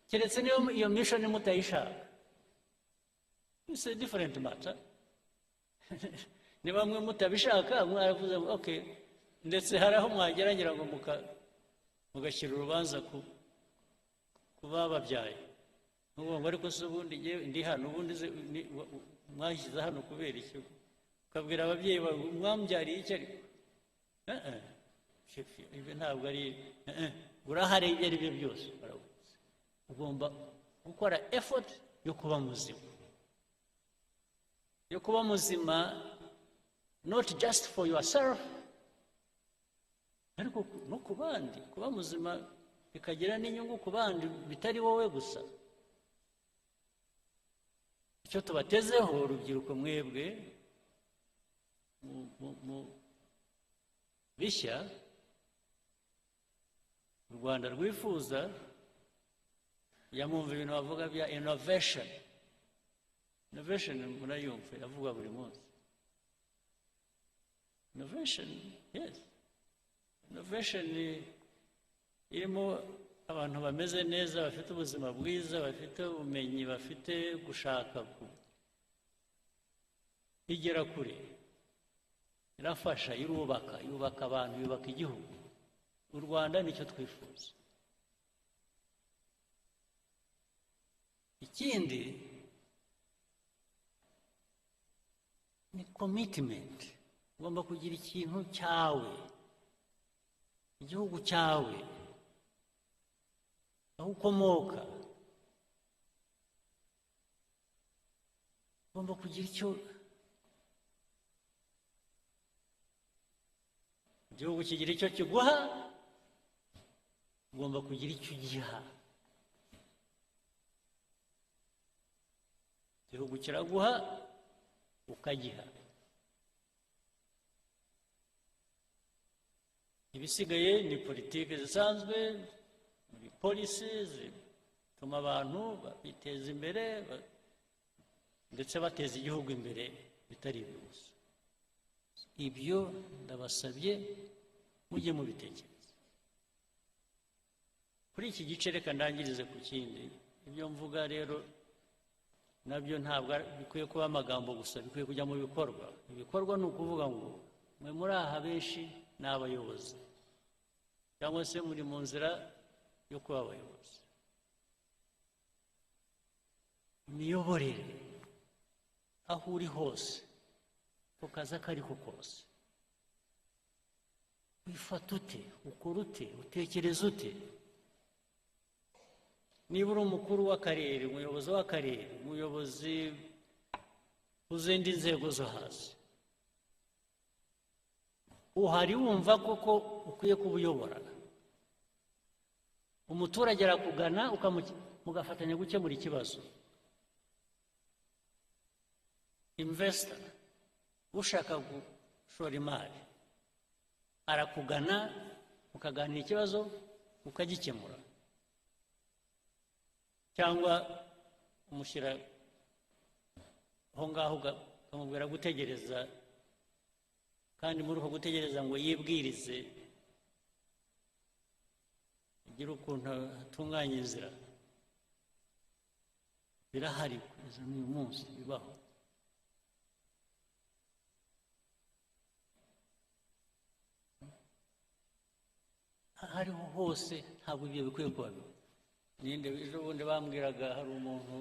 Keretse niyo iyo mission mutayishaka, it's a different matter. Niba mwe mutabishaka mwaravuze okay, ndetse hari aho mwageragera ngo mugashyira urubanza ku bababyaye, ngo ariko se ubundi ndi hano, ubundi mwashyize hano kubera iki? Ukabwira ababyeyi bawe mwambyariye iki? Ariko ibi ntabwo ari urahari, ibyo ari byo byose ugomba gukora effort yo kuba muzima, not just for yourself, ariko no ku bandi. Kuba muzima bikagira n'inyungu ku bandi, bitari wowe gusa. Icyo tubatezeho urubyiruko mwebwe bishya u Rwanda rwifuza, yamwumva ibintu bavuga bya innovation. Murayumva yavuga buri munsi. Yes, innovation irimo abantu bameze neza, bafite ubuzima bwiza, bafite ubumenyi, bafite gushaka igera kure, irafasha, yubaka abantu, yubaka igihugu. U Rwanda nicyo twifuza. Ikindi ni commitment. Ugomba kugira ikintu cyawe, igihugu cyawe, aho ukomoka. Ugomba kugira icyo igihugu kigira icyo kiguha, ugomba kugira icyo ugiha. Igihugu kiraguha ukagiha. Ibisigaye ni politiki zisanzwe, ni polisi zituma abantu biteza imbere ndetse bateza igihugu imbere, bitari ibyo gusa. Ibyo ndabasabye mujye mubitekereza. Kuri iki gice reka ndangirize ku kindi. Ibyo mvuga rero nabyo ntabwo bikwiye kuba amagambo gusa, bikwiye kujya mu bikorwa. Ibikorwa ni ukuvuga ngo mwe muri aha benshi ni abayobozi, cyangwa se muri mu nzira yo kuba abayobozi. Imiyoborere aho uri hose, ku kazi ako ari ko kose, wifata ute, ukora ute, utekereza ute? niba uri umukuru w'akarere, umuyobozi w'akarere, umuyobozi uzindi nzego zo hasi, uhari wumva koko ukwiye kubuyobora, umuturage arakugana mugafatanya gukemura ikibazo. Investor ushaka gushora imari arakugana, mukaganira ikibazo ukagikemura, cyangwa umushyira aho ngaho ukamubwira gutegereza, kandi muri uko gutegereza ngo yibwirize agire ukuntu atunganya inzira. Birahari kugeza n'uyu munsi bibaho. Hariho hose, ntabwo ibyo bikwiye kuba bibi. Ninde ejo bundi bambwiraga, hari umuntu,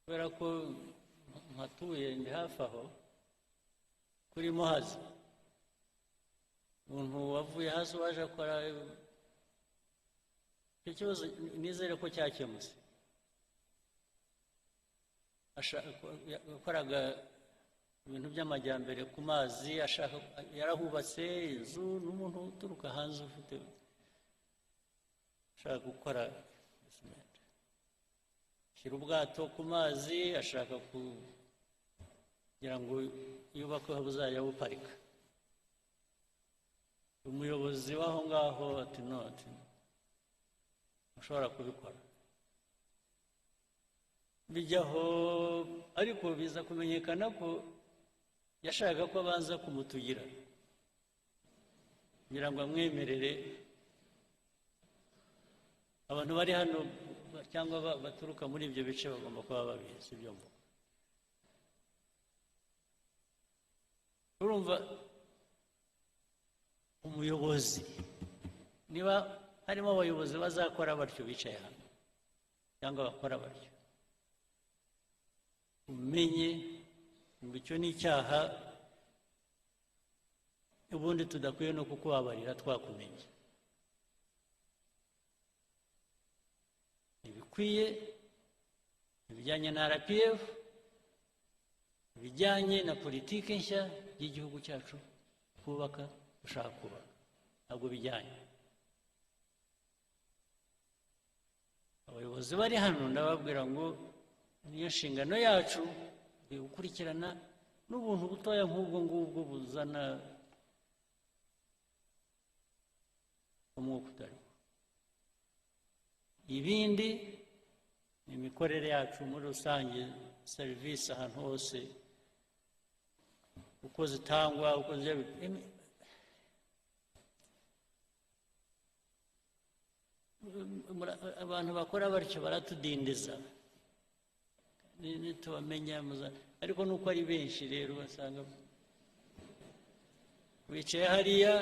kubera ko mpatuye ndi hafi aho kuri Muhazi, umuntu wavuye hasi waje akora icyo kibazo, nizere ko cyakemutse. Yakoraga ibintu by'amajyambere ku mazi, yarahubatse inzu, n'umuntu uturuka hanze ufite ashaka gukora shyira ubwato ku mazi, ashaka kugira ngo yubake aho buzajya buparika. Umuyobozi w'aho ngaho ati no, ati ushobora kubikora. Bijyaho, ariko biza kumenyekana ko yashaka ko abanza kumutugira kugira ngo amwemerere. Abantu bari hano cyangwa baturuka muri ibyo bice bagomba kuba babizi ibyo mvuga. Urumva, umuyobozi, niba harimo abayobozi bazakora batyo bicaye hano cyangwa bakora batyo, umenye ngo icyo ni icyaha, ubundi tudakwiye no kukubabarira twakumenye. Ibikwiye ibijyanye na RPF, ibijyanye na politiki nshya y'igihugu cyacu kubaka, ushaka kubaka, ntabwo bijyanye. Abayobozi bari hano ndababwira ngo niyo nshingano yacu gukurikirana n'ubuntu butoya nk'ubwo ngubwo buzana umwuka utariho. Ibindi ni imikorere yacu muri rusange, serivisi ahantu hose uko zitangwa, uko abantu bakora batyo baratudindiza, ntitubamenya. Ariko nuko ari benshi rero basanga wicaye hariya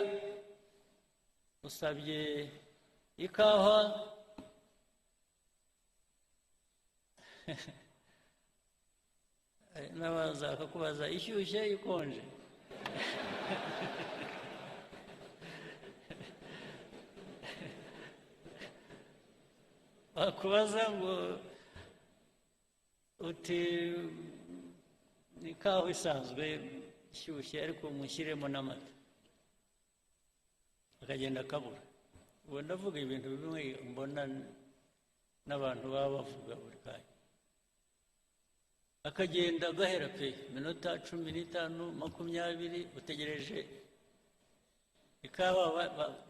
usabye ikawa n'abaza akakubaza ishyushye ikonje. Bakubaza ngo uti ni ikawa isanzwe ishyushye ariko mushyiremo n'amata, akagenda akabura. Ubu ndavuga ibintu bimwe mbona n'abantu baba bavuga buri kanya, akagenda agahera pe minota 15 20 utegereje ikawa.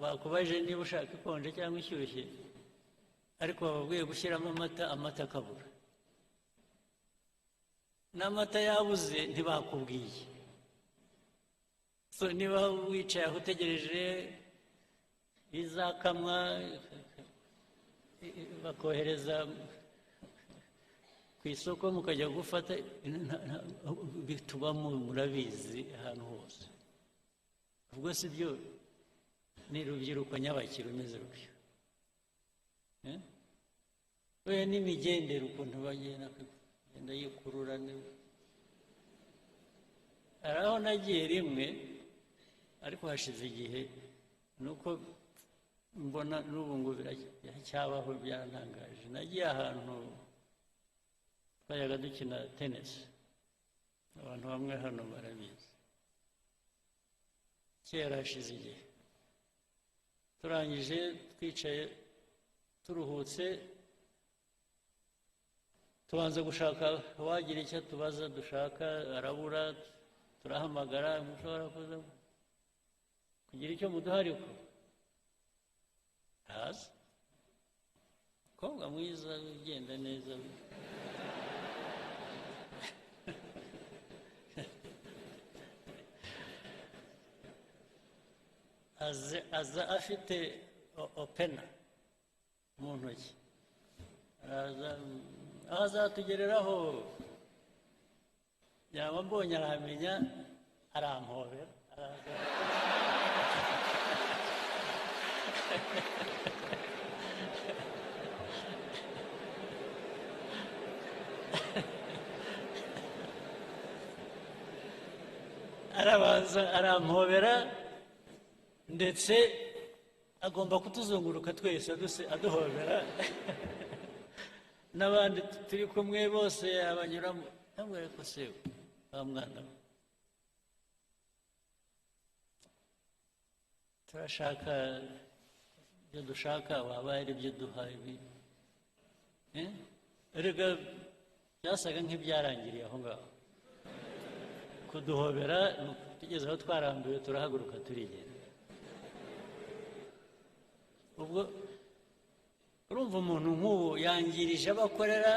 Bakubaje niba ushaka ikonje cyangwa ishyushye, ariko bababwiye gushyiramo amata akabura. N'amata yabuze ntibakubwiye. So niba wicaye aho utegereje izakamwa, bakohereza ku isoko mukajya gufata, bitubamo murabizi ahantu hose. Ubwo si byo ni rubyiruko nyabaki rumeze rutyo. We n'imigendere ukuntu bagenda yikurura. Hari aho nagiye rimwe, ariko hashize igihe, nuko mbona n'ubu ngo biracyabaho byarantangaje nagiye ahantu twayaga dukina tenisi abantu bamwe hano barabizi kera hashize igihe turangije twicaye turuhutse tubanza gushaka wagira icyo tubaza dushaka arabura turahamagara mushobora kuza kugira icyo muduha ariko haza umukobwa mwiza ugenda neza aza afite opena mu ntoki aho azatugereraho yaba mbonye arahamenya arampobera arabanza arampobera ndetse agomba kutuzunguruka twese aduhobera n'abandi turi kumwe bose abanyuramo ntabwo ariko se wa mwana turashaka ibyo dushaka waba ari ibyo duha ibi erega byasaga nk'ibyarangiriye aho ngaho kuduhobera tugeze aho twarambiwe turahaguruka turigenda ubwo urumva umuntu nk'ubu yangirije abakorera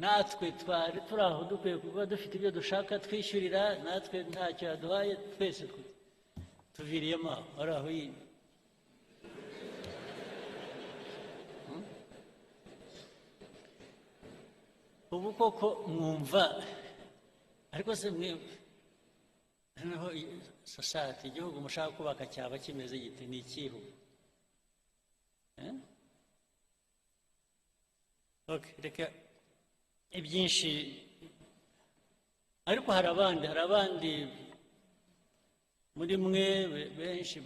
natwe twari turi aho dukwiye kuba dufite ibyo dushaka twishyurira natwe ntacyo yaduhaye twese tuviriyemo aho ari aho yindi ubu koko mwumva ariko se mwebwe noneho sosiyete igihugu mushaka kubaka cyaba kimeze giti ni ikihu reka ibyinshi ariko hari abandi muri mwe benshi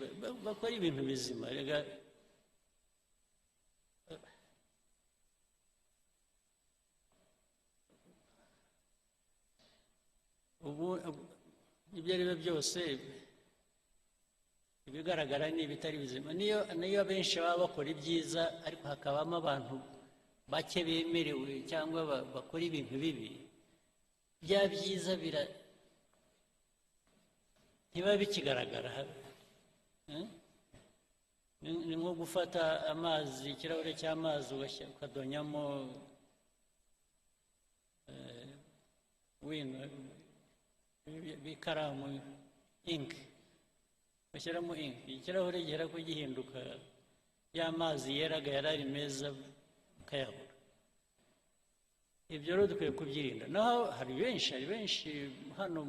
bakora ibintu bizima rega ubu ibyo ari byo byose ibigaragara ni ibitari bizima niyo benshi baba bakora ibyiza ariko hakabamo abantu bake bemerewe cyangwa bakora ibintu bibi bya byiza ntibiba bikigaragara ni nko gufata amazi ikirahure cy'amazi ukadonyamo bikaramu inki bashyiramo inki ikirahure gihera ko gihinduka y'amazi yeraga yari ari meza ukayabura ibyo rero dukwiye kubyirinda naho hari benshi hano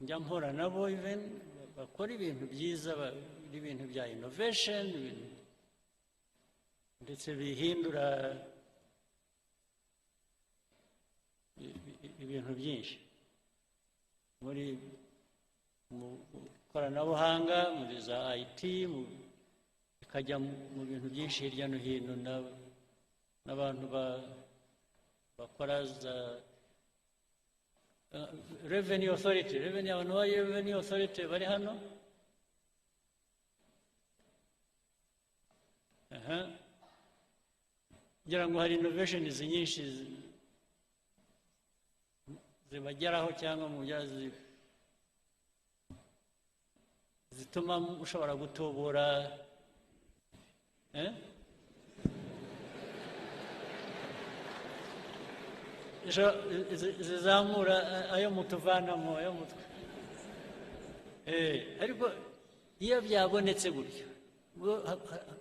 njya mpora nabo bakora ibintu byiza ibintu bya innovation ndetse bihindura ibintu byinshi mu ikoranabuhanga muri za IT bikajya mu bintu byinshi hirya no hino n'abantu bakora za revenue authority abantu ba revenue authority bari hano ngira ngo hari innovations nyinshi zibageraho cyangwa mu byazi zituma ushobora gutubura zizamura ayo mutuvanamo ayo mutwe ariko iyo byabonetse gutyo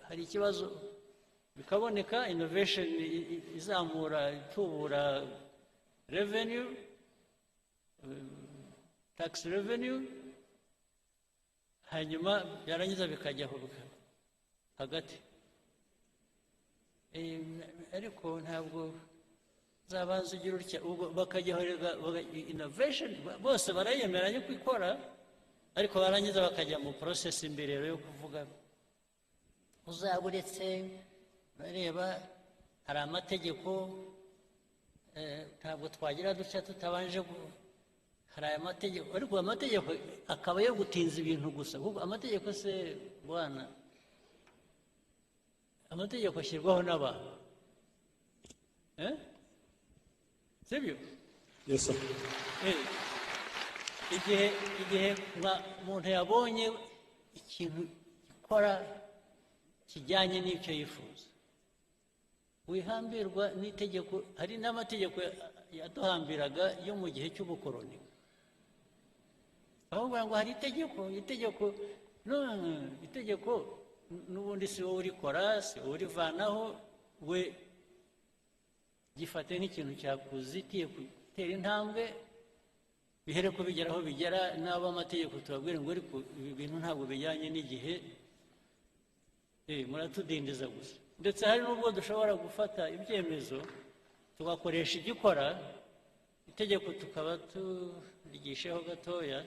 hari ikibazo bikaboneka innovation izamura itubura revenue tax revenue hanyuma byarangiza bikajyaho hagati ariko ntabwo zabanza ugira utya ubwo bakajyaho innovation bose barayemeranya ko ikora ariko barangiza bakajya mu process imbere yo kuvuga uzaburetse bareba hari amategeko ntabwo twagira duca tutabanje hari aya mategeko ariko amategeko akaba yo gutinza ibintu gusa kuko amategeko se bwana amategeko ashyirwaho n'abantu sibyo? Yes, sir. igihe umuntu yabonye ikintu gikora kijyanye n'icyo yifuza wihambirwa n'itegeko. Hari n'amategeko yaduhambiraga yo mu gihe cy'ubukoroni, ahubwo ngo hari itegeko n'ubundi si wowe urikora, si wowe urivanaho, we gifate nk'ikintu cyakuzitiye gutera intambwe, bihere ko bigera aho bigera. n'abo amategeko tubabwire ngo ariko ibi bintu ntabwo bijyanye n'igihe, muratudindiza gusa. Ndetse hari n'ubwo dushobora gufata ibyemezo tugakoresha igikora, itegeko tukaba turigisheho gatoya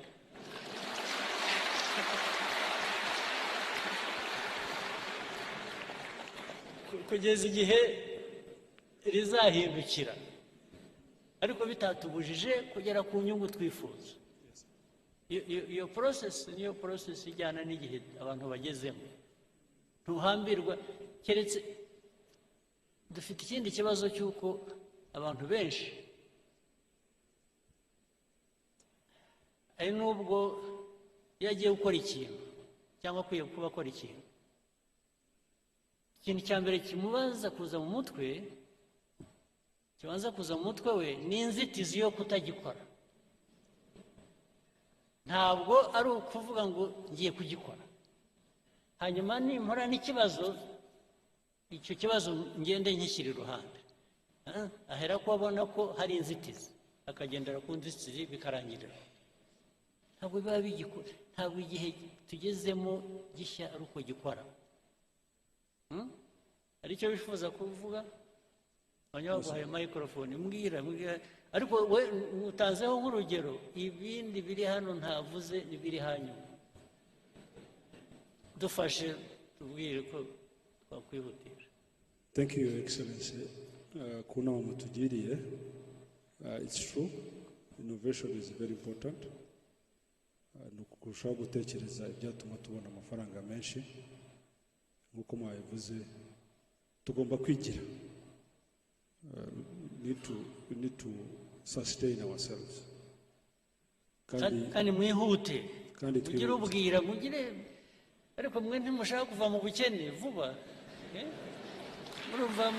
kugeza igihe rizahindukira, ariko bitatubujije kugera ku nyungu twifuza. Iyo process niyo process ijyana n'igihe abantu bagezemo. Ntuhambirwa, keretse dufite ikindi kibazo cy'uko abantu benshi ari n'ubwo iyo agiye gukora ikintu cyangwa akwiye kuba akora ikintu, ikintu cya mbere kimubanza kuza mu mutwe, kibanza kuza mu mutwe we ni inzitizi yo kutagikora. Ntabwo ari ukuvuga ngo ngiye kugikora hanyuma nimpora n'ikibazo, icyo kibazo ngende nkishyira iruhande. Ahera ko abona ko hari inzitizi akagendera ku nzitizi bikarangirira. Ntabwo biba bigikora, ntabwo igihe tugezemo gishya ari uko gikora. Hari icyo bifuza kuvuga? Abanyabaguhaye microphone, mbwira. Ariko we utanzeho nk'urugero, ibindi biri hano ntavuze n'ibiri hanyuma. Dufashe tubwire ko twakwihutira. Thank you, Your Excellency. Kuna mutugiriye. It's true. Innovation is very important. Kurushaho gutekereza ibyatuma tubona amafaranga menshi. Nk'uko mwabivuze, tugomba kwigira. We need to sustain ourselves. Kandi mwihute. Mugire ubwira, mugire. Ariko mwe ntimushaka kuva mu bukene vuba. Murumva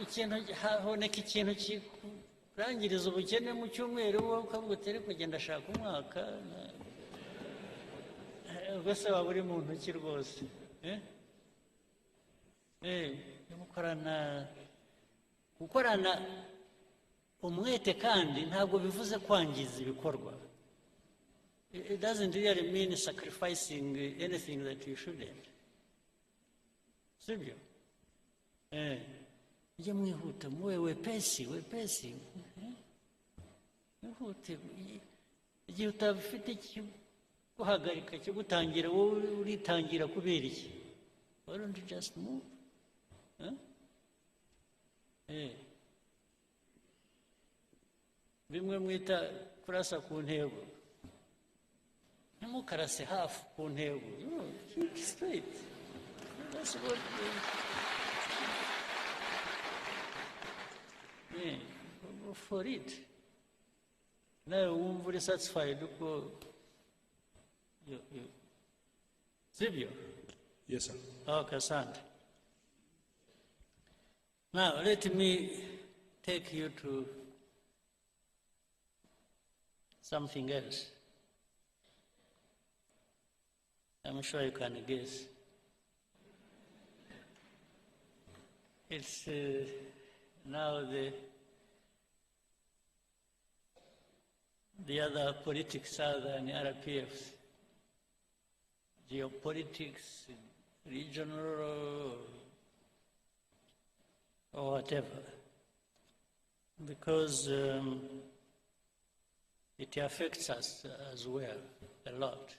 ikintu haboneka ikintu kikurangiriza ubukene mu cyumweru, wowe ukavuga uti ariko genda ashaka umwaka. Ubwose waba uri mu ntoki rwose. Gukorana umwete kandi ntabwo bivuze kwangiza ibikorwa. It doesn't really mean sacrificing anything that you shouldn't. Sibyo? Ujye mwihuta, muwe wepesi. Mwihute. Igihe utabifite guhagarika cyo gutangira, wowe uritangira kubera iki? Why don't you just move? Bimwe mwita kurasa ku ntego. Ntimukarase hafi ku ntego. Keep straight. That's what go for it. Nawe wumva uri satisfied uko sibyo? Yes, sir. Okay, Sand. Now, let me take you to something else. I'm sure you can guess. It's now the other politics other than RPFs. Geopolitics, regional, or whatever. Because it affects us as well a lot.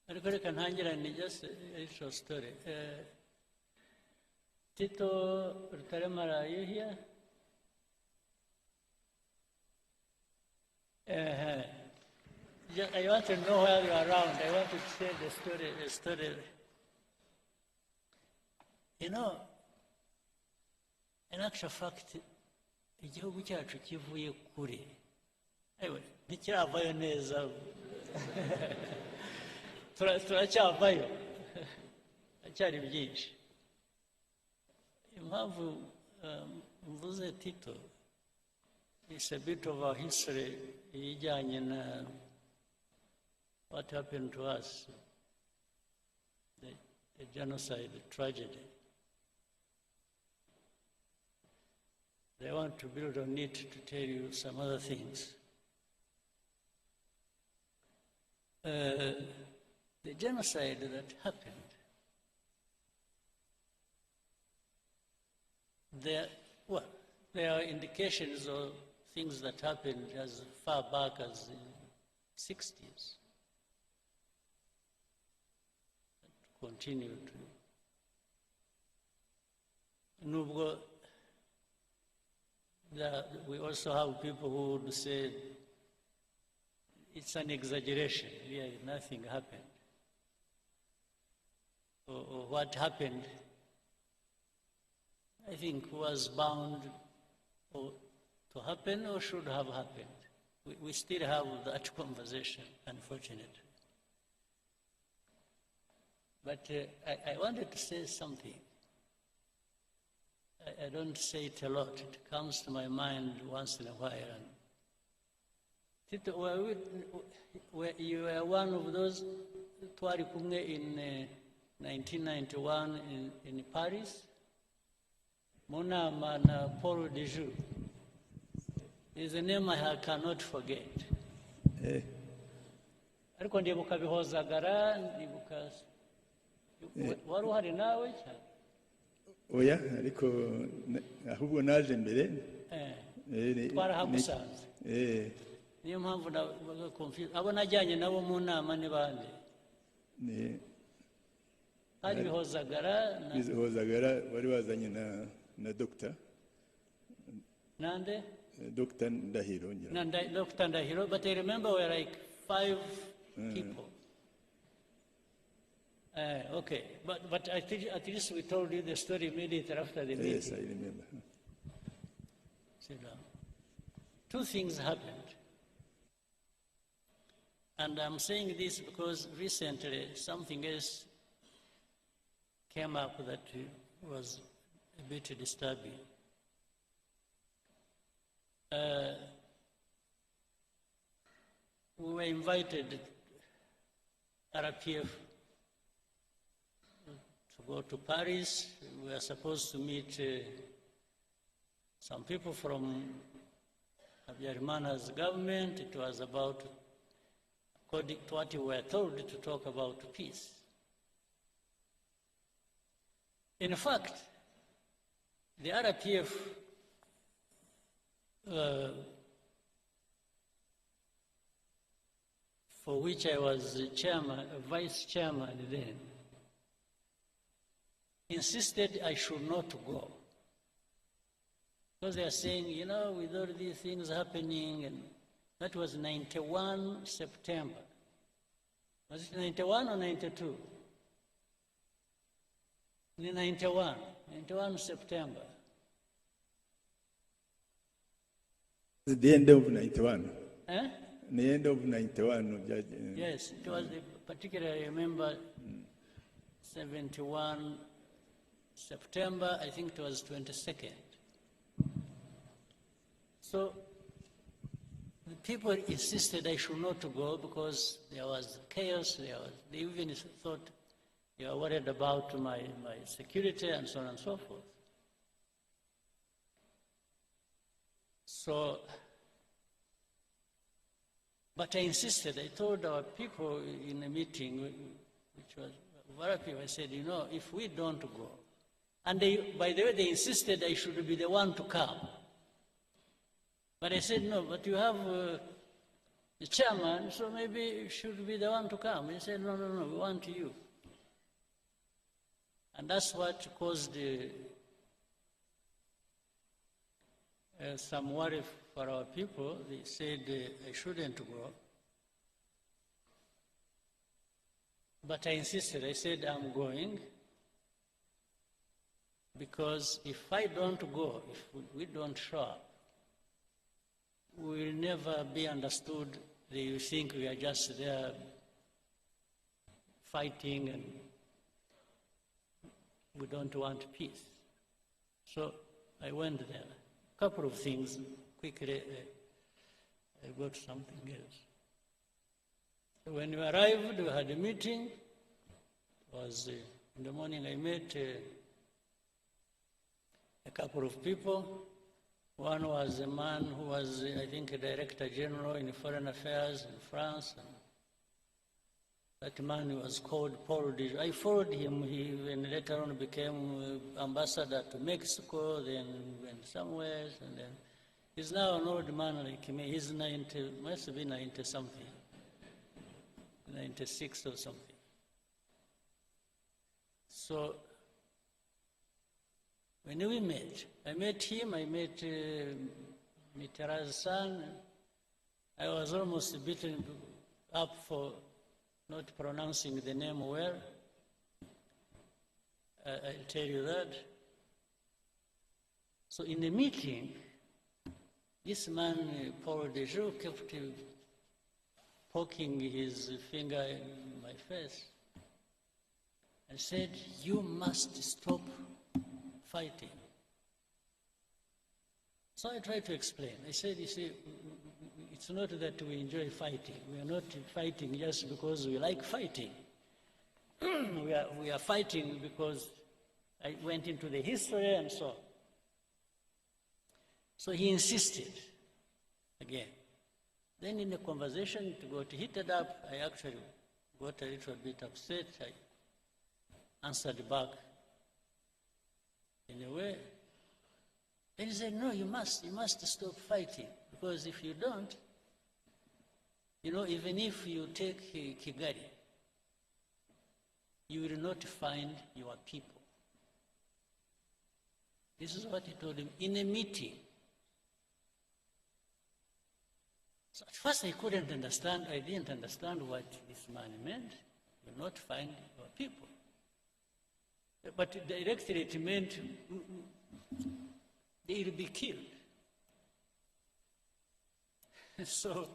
Ariko reka ntangirane just a short story. Tito Rutaremara, are you here? I want to know where you are around. I want to share the story. You know, in actual fact, igihugu cyacu kivuye kure. Ewe, ntikiravayo neza. Turacyavayo. Acyari byinshi. Impamvu mvuze Tito, it's a bit of our history ijyanye na what happened to us, the genocide, the tragedy. I want to build on it to tell you some other things. The genocide that happened, there are indications of things that happened as far back as the 60s. That continued. Nubwo, we also have people who would say it's an exaggeration, really nothing happened. Or what happened, I think, was bound to happen or should have happened. We still have that conversation, unfortunately. But I wanted to say something. I don't say it a lot. It comes to my mind once in a while. Tito, you were one of those twari kumwe in 1991 in Paris. Monama na Paul Dejoux. Is a name I cannot forget. Ariko ndibuka bihozagara, ndibuka wari uhari nawe cyane. Oya, ariko ahubwo naje mbere. Twarahamusanze. Niyo mpamvu nabaga confused. Abo najyanye nabo mu nama ni bande? Hari bihozagara bari bazanye na doctor. Nande? Dr. Ndahiro. Dr. Ndahiro, but I remember we were like 5 people. Okay, but at least we told you the story immediately after the meeting. Yes, I remember. Sit down. 2 things happened. And I'm saying this because recently something else came up that was a bit disturbing. We were invited, RPF, to go to Paris. We were supposed to meet some people from Habyarimana's government. It was about, according to what we were told, to talk about peace. In fact, the RPF for which I was chairman, vice chairman then, insisted I should not go. Because they are saying, you know, with all these things happening, and that was 91 September. Was it 91 or 92? 91 September. The end of 91. Eh? The end of 91. Yes, it was particularly, I remember, 71 September, I think it was 22nd. So the people insisted I should not go because there was chaos, they even thought they were worried about my security and so on and so forth. So, but I insisted. I told our people in a meeting, which people, I said, you know, if we don't go, and they, by the way, they insisted I should be the one to come. But I said, no, but you have the chairman, so maybe you should be the one to come. He said, no, no, no, we want you. And that's what caused some worry for our people. They said I shouldn't go. But I insisted. I said, I'm going. Because if I don't go, if we don't show up, we will never be understood. They think we are just there fighting and we don't want peace. So I went there. A couple of things, quickly, I got something else. When we arrived, we had a meeting. It was in the morning. I met a couple of people. One was a man who was, I think, a director general in foreign affairs in France. And that man was called Paul de. I followed him. He later on became ambassador to Mexico, then went somewhere, and then he's now an old man like me. He's 90, must be 90 something, 96 or something. So when we met, I met him, I met Mitterrand's son. I was almost beaten up for not pronouncing the name well. I'll tell you that. So in the meeting, this man, Paul Dejoux, kept poking his finger in my face and said, you must stop fighting. So I tried to explain. I said, you see, it's not that we enjoy fighting. We are not fighting just because we like fighting. we are fighting because I went into the history and so on. So he insisted again. Then in the conversation, it got heated up. I actually got a little bit upset. I answered back in a way. Then he said, no, you must stop fighting, because if you don't, you know, even if you take Kigali, you will not find your people. This is what he told him in a meeting. So at first I couldn't understand, I didn't understand what this man meant. You will not find your people. But directly it meant they will be killed. So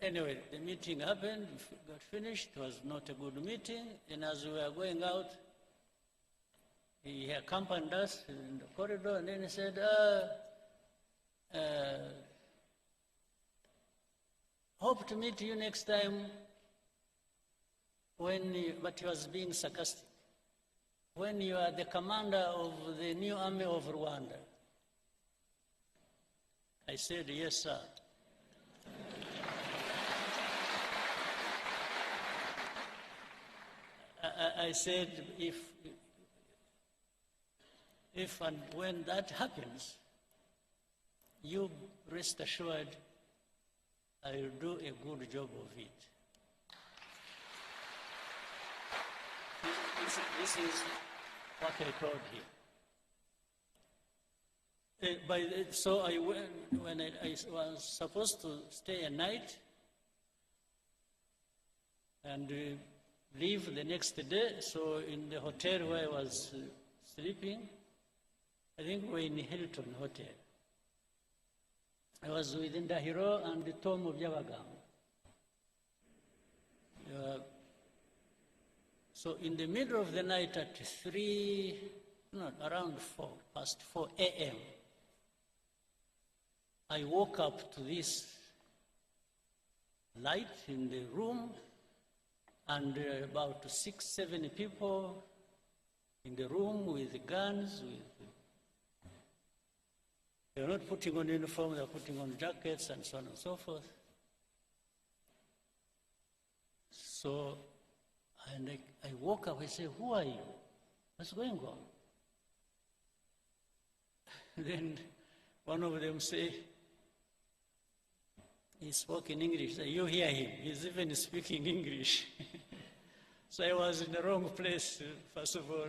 anyway, the meeting happened, got finished. It was not a good meeting. And as we were going out, he accompanied us in the corridor, and then he said, hope to meet you next time but he was being sarcastic, when you are the commander of the new army of Rwanda. I said, yes, sir. I said, if and when that happens, you rest assured I will do a good job of it. This is what I told him. So I went, when I was supposed to stay a night and leave the next day, so in the hotel where I was sleeping, I think we were in Hilton Hotel. I was with Ndahiro and Tom Byabagamba. So in the middle of the night at around 4 a.m., I woke up to this light in the room, and about 6, 7 people in the room with guns. They're not putting on uniform, they're putting on jackets and so on and so forth. So And I woke up, I said, who are you? What's going on? Then one of them say, he spoke in English. You hear him, he's even speaking English. So I was in the wrong place, first of all.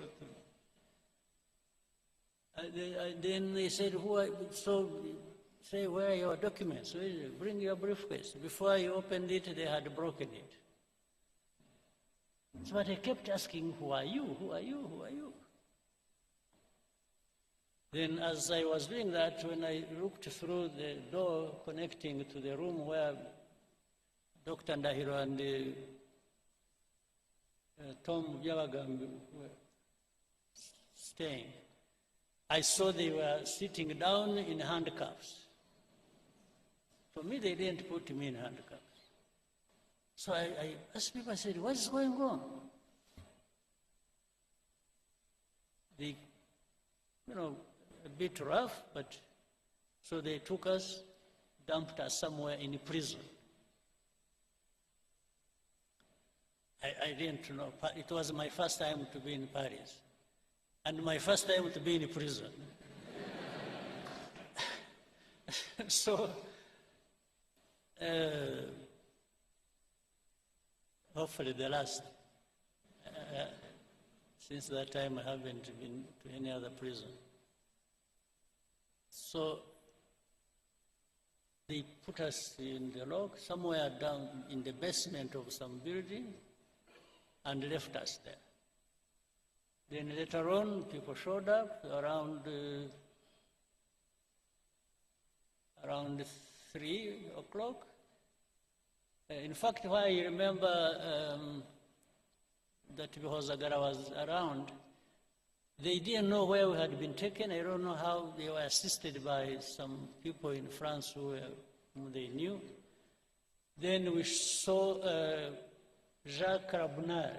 Then they said, so say, where are your documents? Bring your briefcase. Before I opened it, they had broken it. So I kept asking, who are you? Who are you? Who are you? Then as I was doing that, when I looked through the door connecting to the room where Dr. Ndahiro and Tom Byabagamba were staying, I saw they were sitting down in handcuffs. For me, they didn't put me in handcuffs. So I asked people, I said, what is going on? They, a bit rough, but so they took us, dumped us somewhere in prison. I didn't know. It was my first time to be in Paris, and my first time to be in prison. So, hopefully the last. Since that time, I haven't been to any other prison. So they put us in the log, somewhere down in the basement of some building, and left us there. Then later on, people showed up around 3 o'clock. In fact, why I remember that because Agara was around, they didn't know where we had been taken. I don't know how. They were assisted by some people in France whom they knew. Then we saw Jacques Rabunal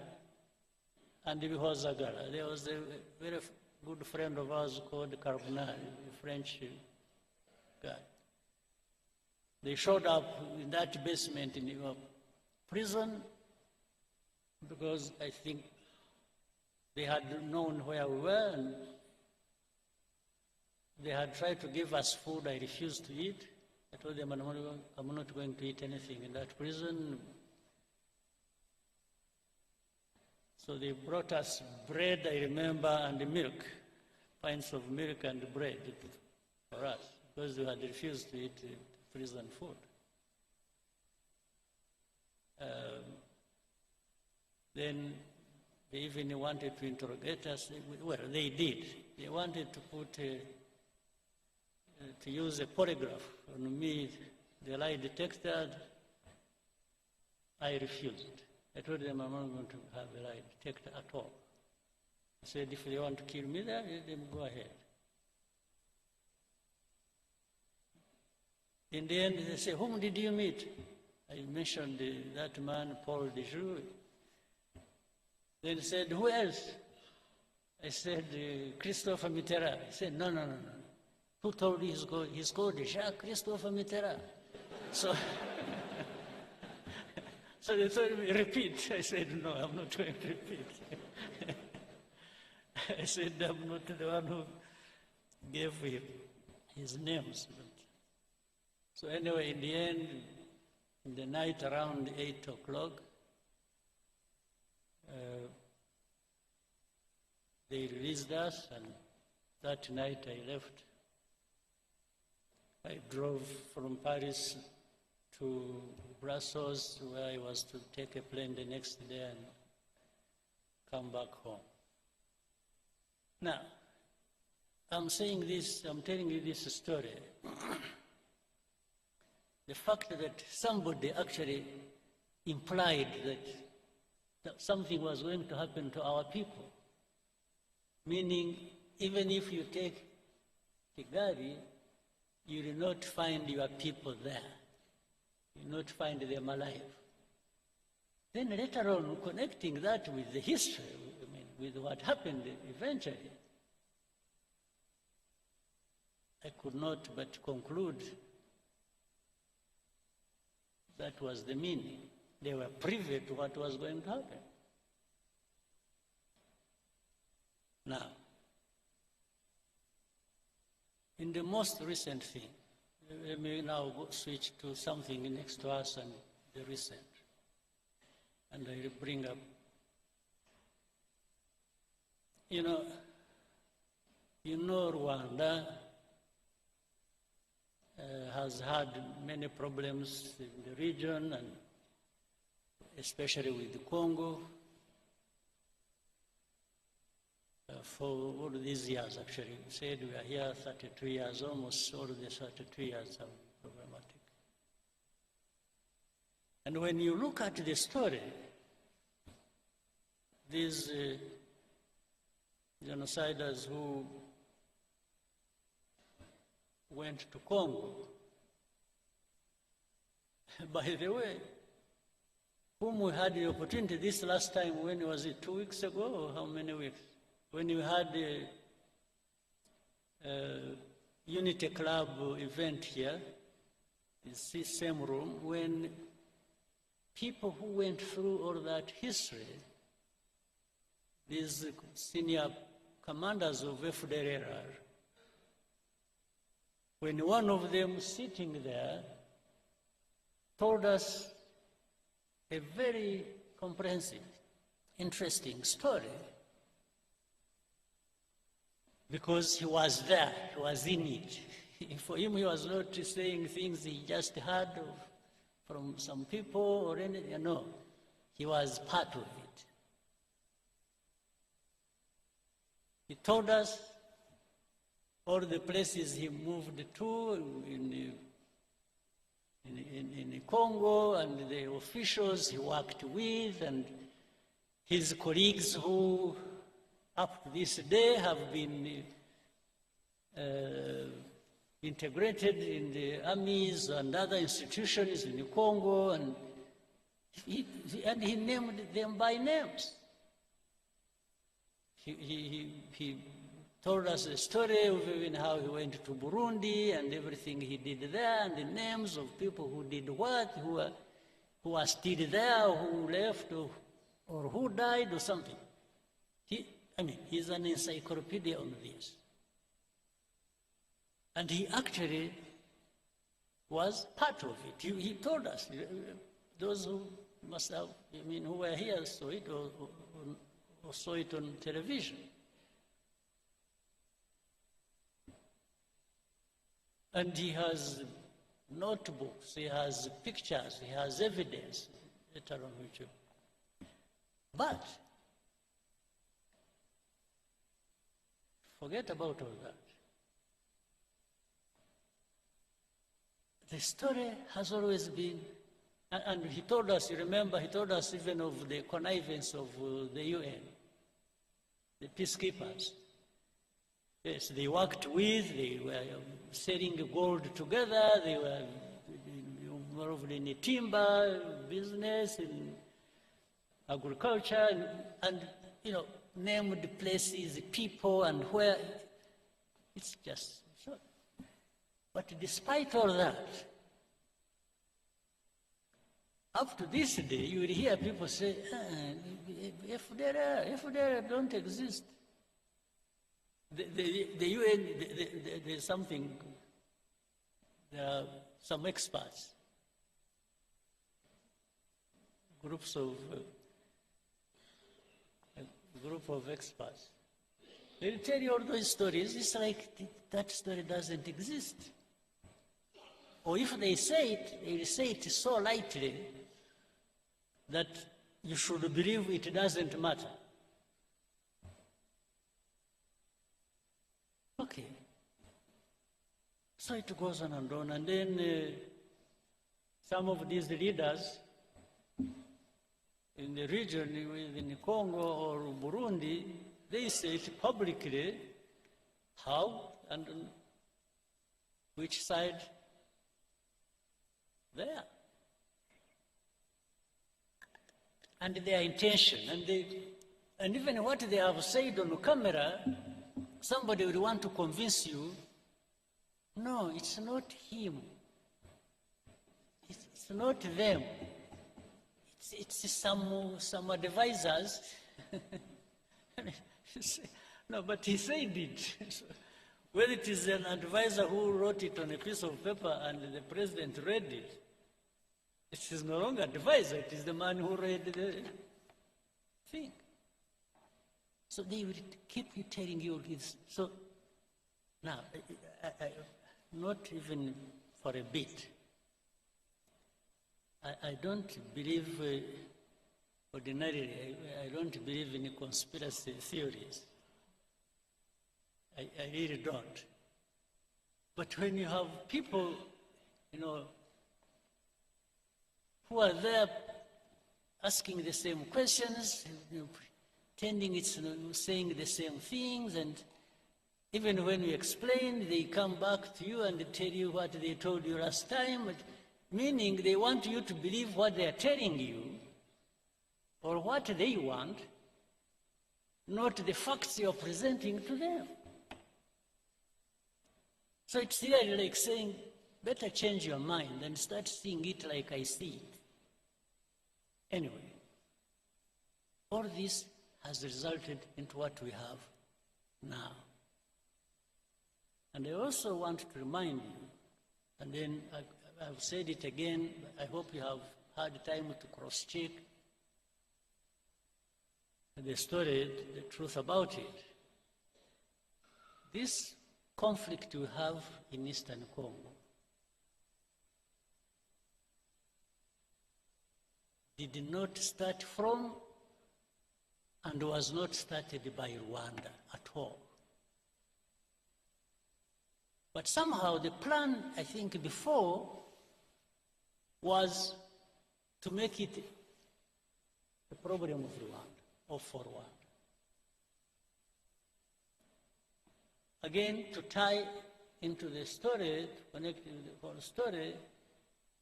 and because Agara. There was a very good friend of ours called Carbonal, a French guy. They showed up in that basement in your prison because I think they had known where we were, and they had tried to give us food. I refused to eat. I told them I'm not going to eat anything in that prison. So they brought us bread, I remember, and milk, pints of milk and bread for us, because we had refused to eat prison food. Then they even wanted to interrogate us. Well, they did. They wanted to put to use a polygraph on me, the lie detector. I refused. I told them I'm not going to have a lie detector at all. I said, if they want to kill me there, let them go ahead. In the end, they say, whom did you meet? I mentioned that man, Paul Dejoux. Then he said, who else? I said, Christopher Mitterrand. He said, no. Who told you he's called Jacques Christopher Mitterrand? So, so they told me, repeat. I said, no, I'm not going to repeat. I said, I'm not the one who gave him his names. So anyway, in the end, in the night around 8 o'clock, they released us, and that night I left. I drove from Paris to Brussels, where I was to take a plane the next day and come back home. Now, I'm saying this, I'm telling you this story. The fact that somebody actually implied that something was going to happen to our people, meaning even if you take Kigali, you will not find your people there. You will not find them alive. Then later on, connecting that with the history, with what happened eventually, I could not but conclude that was the meaning. They were privy to what was going to happen. Now, in the most recent thing, let me now switch to something next to us and the recent. And I will bring up, you know Rwanda has had many problems in the region, and especially with the Congo, for all these years. Actually, we said we are here 32 years, almost all of the 32 years are problematic. And when you look at the story, these genociders who went to Congo, by the way, whom we had the opportunity this last time, when was it, 2 weeks ago, or how many weeks? When you had a Unity Club event here, it's the same room, when people who went through all that history, these senior commanders of FDLR, when one of them sitting there told us a very comprehensive, interesting story, because he was there, he was in it. For him, he was not saying things he just heard from some people or anything. No, he was part of it. He told us all the places he moved to in Congo, and the officials he worked with, and his colleagues who up to this day have been integrated in the armies and other institutions in Congo, and he named them by names. He told us a story of even how he went to Burundi and everything he did there, and the names of people who did what, who are still there, or who left, or who died, or something. He's an encyclopedia on this. And he actually was part of it. He told us, those who must have, who were here saw it, or saw it on television. And he has notebooks, he has pictures, he has evidence, later on which. But forget about all that. The story has always been, and he told us, you remember, he told us even of the connivance of the UN, the peacekeepers. Yes, they worked with, they were selling gold together, they were involved in the timber business, in agriculture, and named places, people, and where. It's just so. But despite all that, up to this day, you will hear people say, FDLR don't exist. The UN, there's something, there are some experts, a group of experts. They'll tell you all those stories. It's like that story doesn't exist. Or if they say it, they'll say it so lightly that you should believe it doesn't matter. Okay. So it goes on, and then some of these leaders in the region, in Congo or Burundi, they say it publicly how and on which side they are. And their intention, and even what they have said on camera, somebody will want to convince you, no, it's not him. It's not them. It's some advisors. No, but he said it. Whether it is an advisor who wrote it on a piece of paper and the president read it, it is no longer advisor, it is the man who read the thing. So they will keep you telling you this. So now, not even for a bit, I don't believe, ordinarily, I don't believe in conspiracy theories. I really don't. But when you have people, you know, who are there asking the same questions, you know, pretending it's, you know, saying the same things, and even when you explain, they come back to you and tell you what they told you last time, meaning they want you to believe what they are telling you, or what they want, not the facts you're presenting to them. So it's really like saying, better change your mind and start seeing it like I see it. Anyway, all this has resulted into what we have now. And I also want to remind you, and then I've said it again, I hope you have had time to cross-check the story, the truth about it. This conflict we have in Eastern Congo did not start from and was not started by Rwanda at all. But somehow the plan, I think, before was to make it a problem of Rwanda, or for Rwanda. Again, to tie into the story, connecting the whole story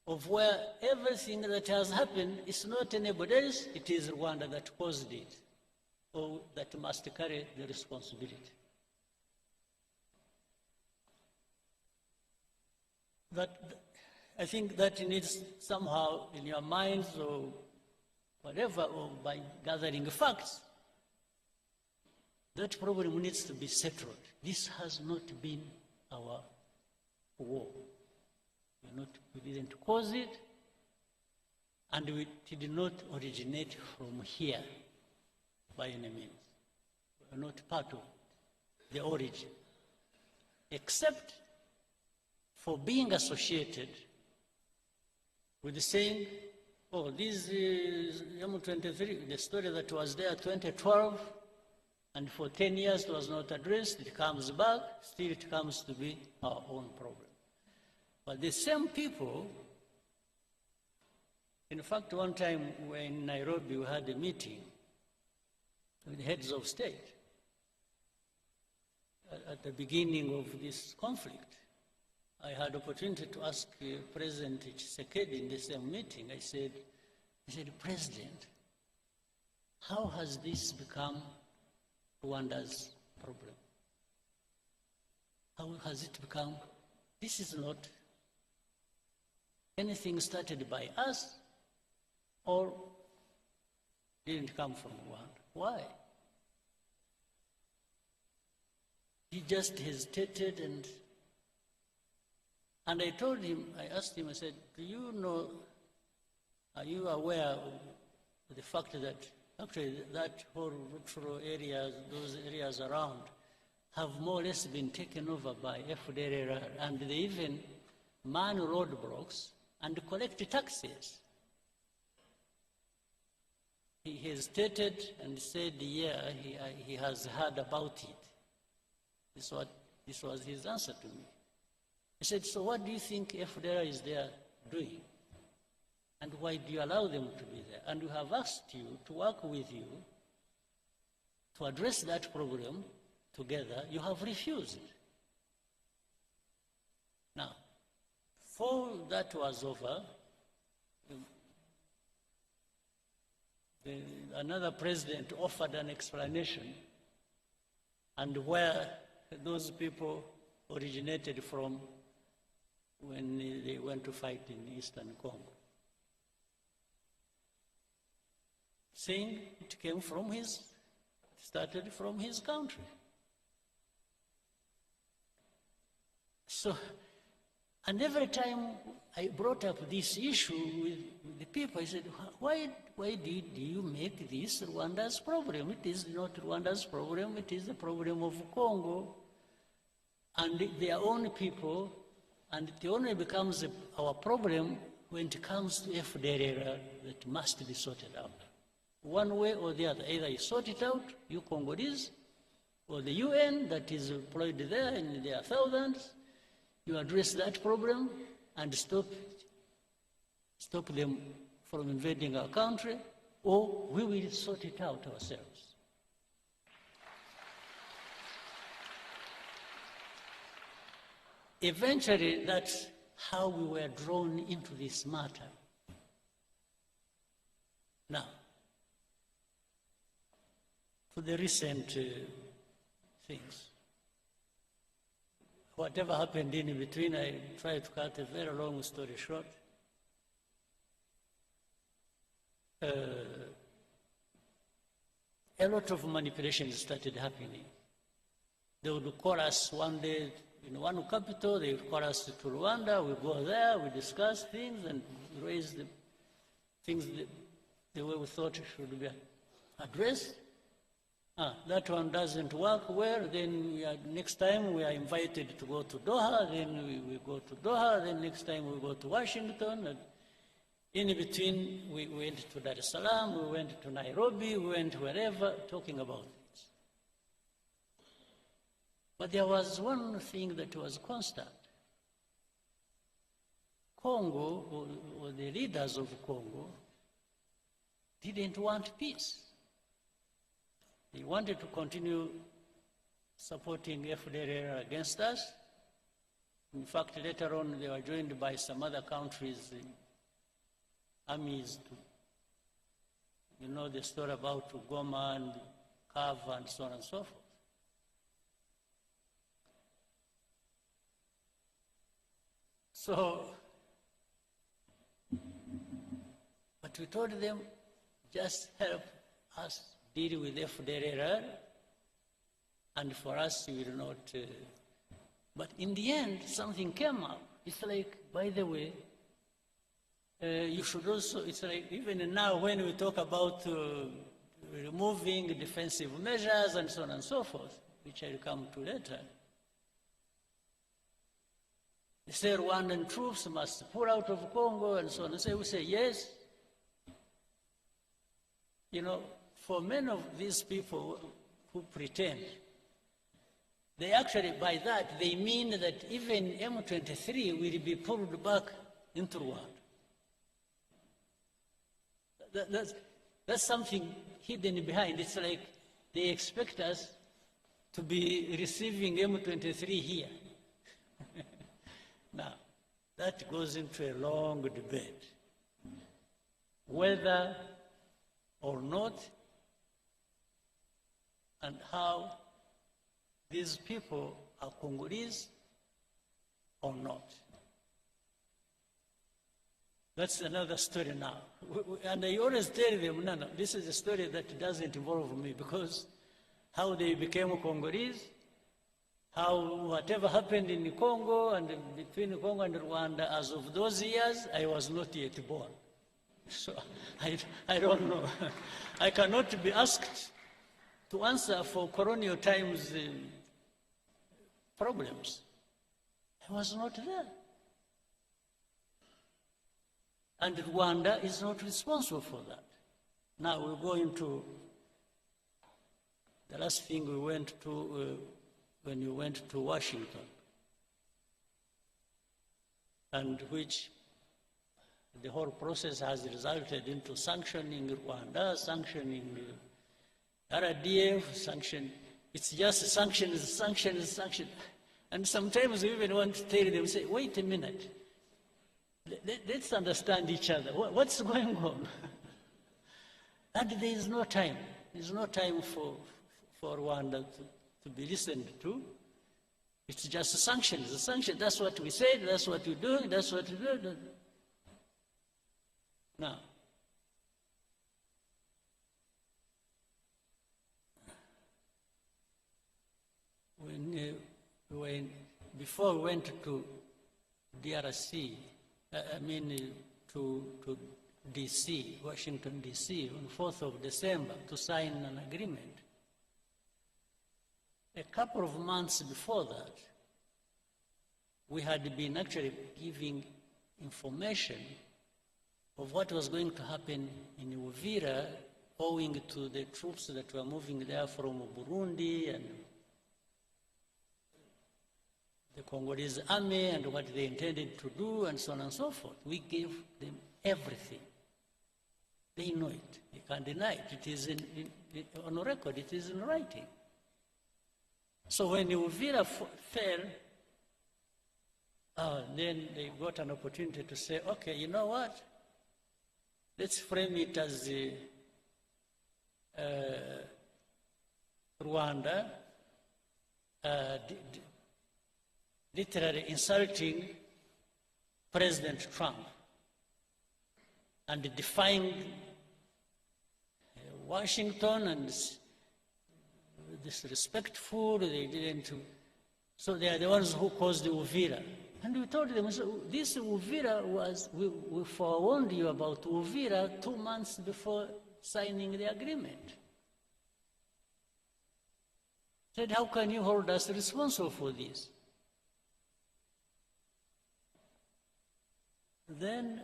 of where everything that has happened is not anybody else, it is Rwanda that caused it, or that must carry the responsibility. I think that needs somehow in your minds or whatever, or by gathering facts, that problem needs to be settled. This has not been our war. We didn't cause it, and it did not originate from here by any means. We are not part of the origin, except for being associated with the saying, oh, this is M23, the story that was there 2012, and for 10 years it was not addressed, it comes back, still it comes to be our own problem. But the same people, in fact, one time when in Nairobi we had a meeting with heads of state at the beginning of this conflict. I had opportunity to ask President Tshisekedi in the same meeting. I said, President, how has this become Rwanda's problem? How has it become? This is not anything started by us or didn't come from Rwanda. Why? He just hesitated, and I told him, I asked him, I said, do you know, are you aware of the fact that actually that whole rural areas, those areas around, have more or less been taken over by FDLR, and they even man roadblocks and collect taxes? He hesitated and said, yeah, he has heard about it. This was his answer to me. He said, so what do you think FDLR is there doing? And why do you allow them to be there? And we have asked you to work with you to address that problem together. You have refused. Now, before that was over, another president offered an explanation, and where those people originated from when they went to fight in Eastern Congo, saying it started from his country. So, and every time I brought up this issue with the people, I said, why did you make this Rwanda's problem? It is not Rwanda's problem, it is the problem of Congo and their own people, and it only becomes our problem when it comes to FDLR that must be sorted out. One way or the other, either you sort it out, you Congolese, or the UN that is employed there in their thousands, you address that problem and stop them from invading our country, or we will sort it out ourselves. Eventually, that's how we were drawn into this matter. Now, to the recent things. Whatever happened in between, I try to cut a very long story short. A lot of manipulations started happening. They would call us one day in one capital, they would call us to Rwanda, we go there, we discuss things and raise the things the way we thought should be addressed. That one doesn't work well, then next time we are invited to go to Doha, then we go to Doha, then next time we go to Washington. And in between, we went to Dar es Salaam, we went to Nairobi, we went wherever, talking about this. But there was one thing that was constant. Congo, or the leaders of Congo, didn't want peace. They wanted to continue supporting FDLR against us. In fact, later on, they were joined by some other countries' armies. You know the story about Goma and Kava and so on and so forth. So, but we told them, just help us deal with FDLR, and for us, we will not. But in the end, something came up. It's like, by the way, you should also, it's like, even now when we talk about removing defensive measures and so on and so forth, which I'll come to later, they say Rwandan troops must pull out of Congo and so on. And so we say, yes. You know, for many of these people who pretend, they actually, by that, they mean that even M23 will be pulled back into Rwanda. That's something hidden behind. It's like they expect us to be receiving M23 here. Now, that goes into a long debate. Whether or not, and how these people are Congolese or not. That's another story now. And I always tell them, no, this is a story that doesn't involve me, because how they became Congolese, how whatever happened in Congo and between Congo and Rwanda, as of those years, I was not yet born. So I don't know. I cannot be asked to answer for colonial times problems. I was not there. And Rwanda is not responsible for that. Now we'll go into the last thing we went to when you went to Washington, and which the whole process has resulted into sanctioning Rwanda, sanctioning RDF, sanction. It's just sanctions, sanctions, sanctions. And sometimes we even want to tell them, say, wait a minute. Let's understand each other. What's going on? And there is no time. There's no time for Rwanda to be listened to. It's just sanctions. Sanctions, that's what we said, that's what we do, that's what we do. Now, when we were before we went to DRC, to DC, Washington, DC, on 4th of December to sign an agreement. A couple of months before that, we had been actually giving information of what was going to happen in Uvira, owing to the troops that were moving there from Burundi and the Congolese army and what they intended to do and so on and so forth. We gave them everything. They know it. They can't deny it. It is on record. It is in writing. So when Uvira fell, then they got an opportunity to say, okay, you know what? Let's frame it as Rwanda literally insulting President Trump and defying Washington and disrespectful. They didn't. So they are the ones who caused the Uvira. And we told them, so this Uvira was, we forewarned you about Uvira 2 months before signing the agreement. Said, how can you hold us responsible for this? Then,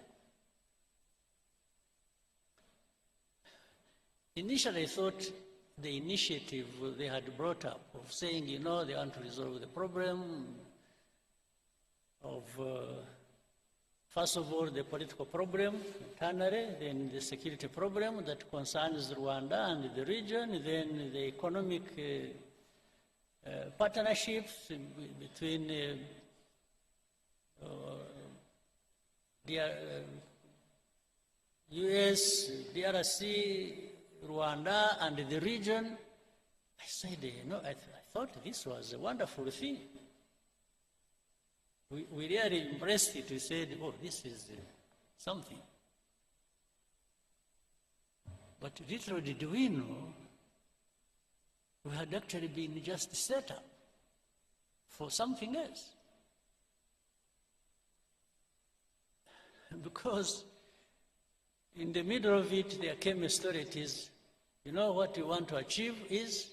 initially I thought the initiative they had brought up of saying, you know, they want to resolve the problem of, first of all, the political problem, internally, then the security problem that concerns Rwanda and the region, then the economic partnerships between US, DRC, Rwanda, and the region. I said, you know, I thought this was a wonderful thing. We really embraced it. We said, oh, this is something. But little did we know, we had actually been just set up for something else. Because in the middle of it, there came a story. It is, you know, what we want to achieve is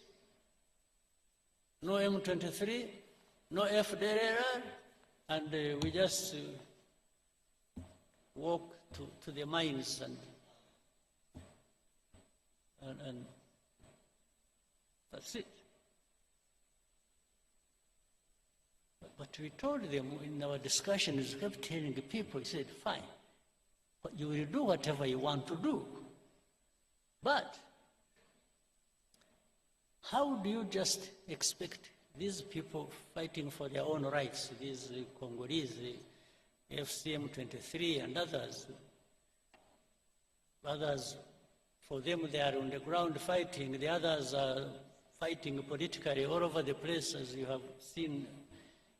no M23, no FDLR, and we just walk to the mines and that's it. But we told them in our discussions, we kept telling the people, we said, fine, but you will do whatever you want to do. But how do you just expect these people fighting for their own rights, these Congolese, the FCM-23 and others, for them they are on the ground fighting, the others are fighting politically all over the place, as you have seen,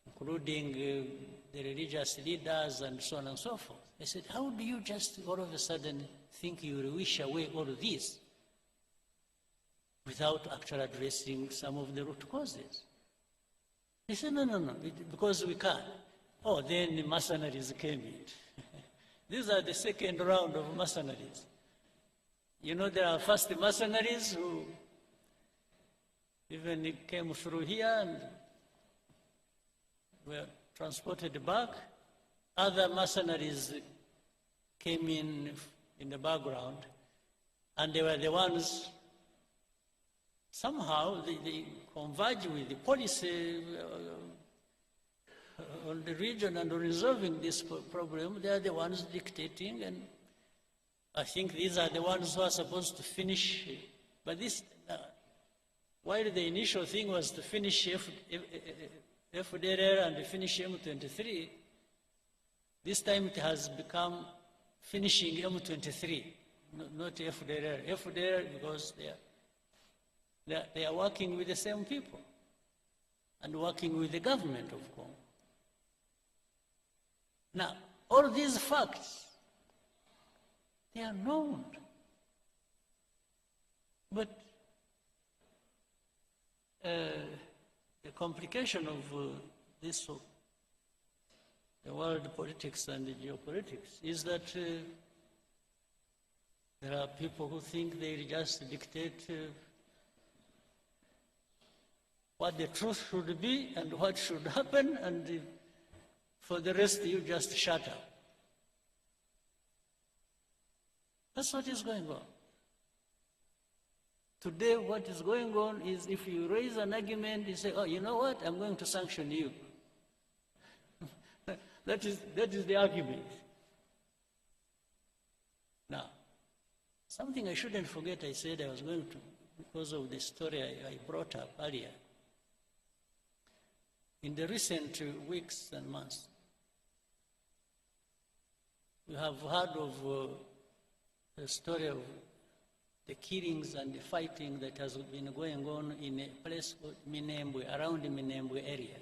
including the religious leaders and so on and so forth. I said, how do you just all of a sudden think you will wish away all of this without actually addressing some of the root causes? They said, no, because we can't. Oh, then the mercenaries came in. These are the second round of mercenaries. You know, there are first mercenaries who even came through here and were transported back. Other mercenaries came in the background, and they were the ones, somehow they converge with the policy on the region and on resolving this problem. They are the ones dictating, and I think these are the ones who are supposed to finish. But this, while the initial thing was to finish FDLR and finish M23, this time it has become finishing M23, not FDLR. FDLR because they are working with the same people and working with the government of Congo. Now, all these facts, they are known. But the complication of this the world politics and the geopolitics is that there are people who think they just dictate what the truth should be and what should happen, and for the rest you just shut up. That's what is going on. Today what is going on is if you raise an argument, you say, oh, you know what, I'm going to sanction you. That is the argument. Now, something I shouldn't forget, I said I was going to, because of the story I brought up earlier. In the recent weeks and months, we have heard of the story of the killings and the fighting that has been going on in a place called Minembwe, around the Minembwe area.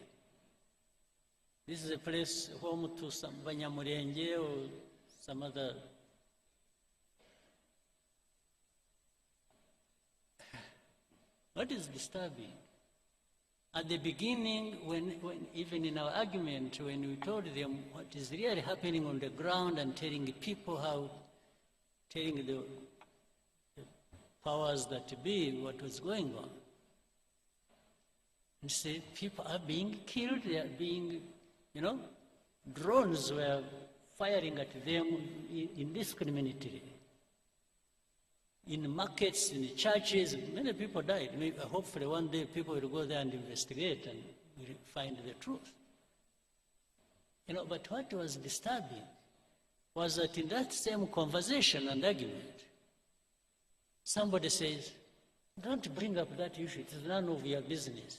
This is a place home to some Banyamulenge or some other. What is disturbing? At the beginning, when even in our argument, when we told them what is really happening on the ground and telling the people how, telling the powers that be what was going on, and say people are being killed, they are being, drones were firing at them indiscriminately. In markets, in the churches, many people died. Maybe, hopefully one day people will go there and investigate and will find the truth. But what was disturbing was that in that same conversation and argument, somebody says, don't bring up that issue, it is none of your business.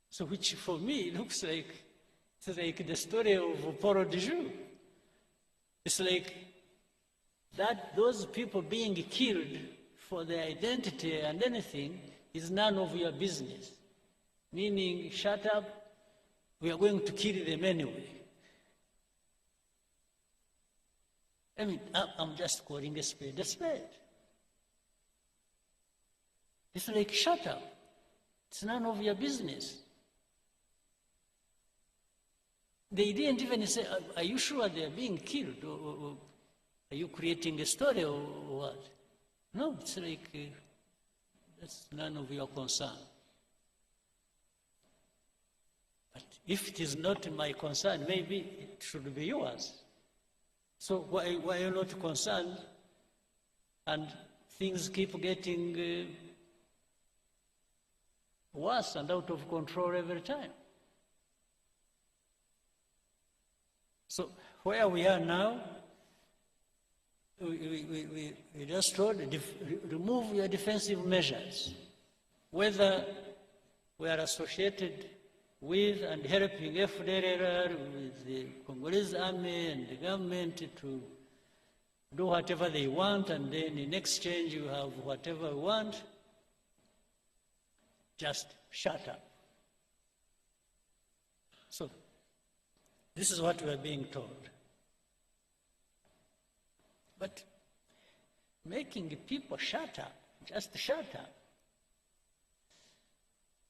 So which for me looks like, it's like the story of Paul de Joux. It's like that those people being killed for their identity and anything is none of your business. Meaning, shut up, we are going to kill them anyway. I mean, I'm just calling a spade a spade. It's like, shut up, it's none of your business. They didn't even say, are you sure they are being killed? Or are you creating a story or what? No, it's like, that's none of your concern. But if it is not my concern, maybe it should be yours. So why are you not concerned? And things keep getting worse and out of control every time. So where we are now, we just told, remove your defensive measures. Whether we are associated with and helping FDLR, with the Congolese army and the government to do whatever they want, and then in exchange you have whatever you want, just shut up. So, this is what we are being told. But making the people shut up, just shut up,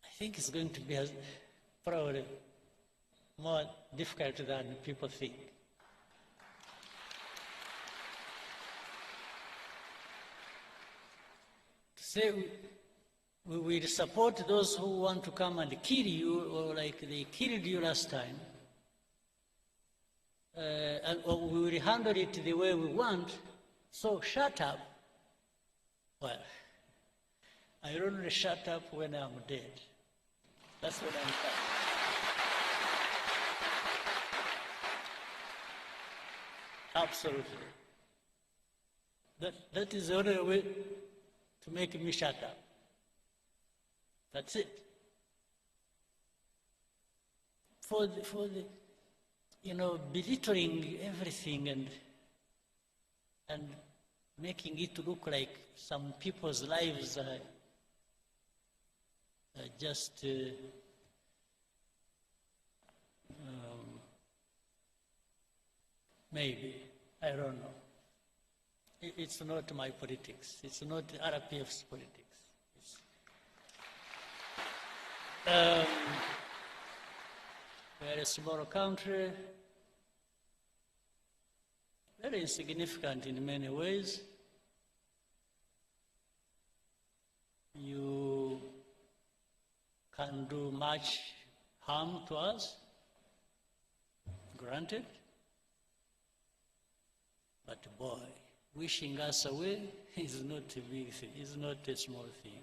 I think it's going to be probably more difficult than people think. To say we will support those who want to come and kill you, or like they killed you last time, or we will handle it the way we want, so shut up. Well, I only shut up when I'm dead. That's what I'm saying. Absolutely. That is the only way to make me shut up. That's it. For the belittling everything and making it look like some people's lives are just maybe, I don't know. It's not my politics. It's not RPF's politics. We are a small country, very insignificant in many ways. You can do much harm to us, granted, but boy, wishing us away is not a big thing, is not a small thing.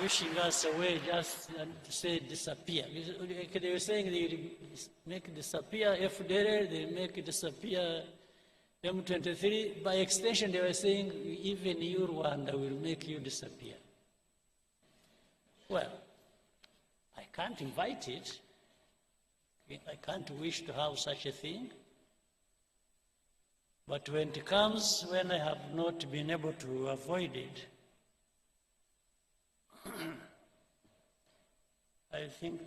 Wishing us away just to say disappear. They were saying they make it disappear FDL, they make it disappear M23. By extension, they were saying even you, Rwanda, will make you disappear. Well, I can't invite it. I can't wish to have such a thing. But when it comes, when I have not been able to avoid it, I think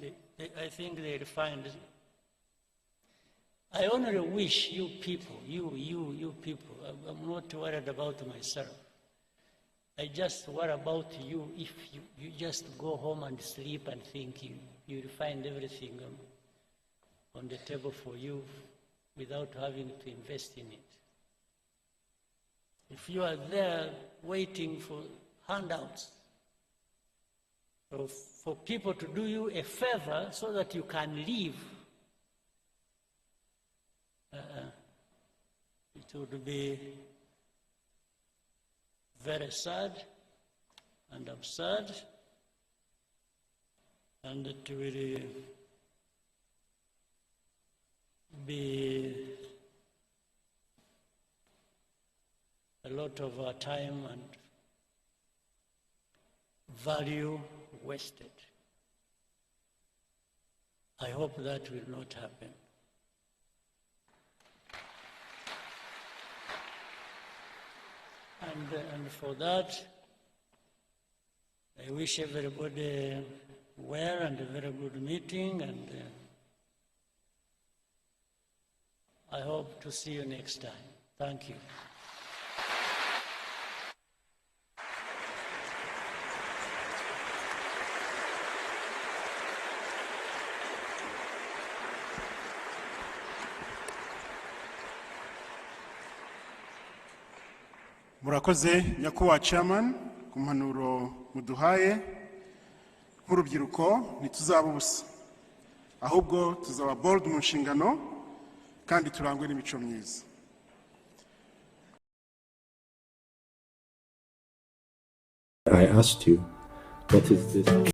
they'll find it. I only wish you people, you people, I'm not worried about myself. I just worry about you if you just go home and sleep and think you'll find everything on the table for you without having to invest in it. If you are there waiting for handouts, for people to do you a favor so that you can live, it would be very sad and absurd, and it will be a lot of our time and value wasted. I hope that will not happen. And for that, I wish everybody well and a very good meeting, and I hope to see you next time. Thank you. Murakoze nyakubahwa chairman ku mpanuro muduhaye. Nk'urubyiruko ntituzaba ubusa, ahubwo tuzaba bold mu nshingano kandi turangwe n'imico myiza. I asked you, what is this?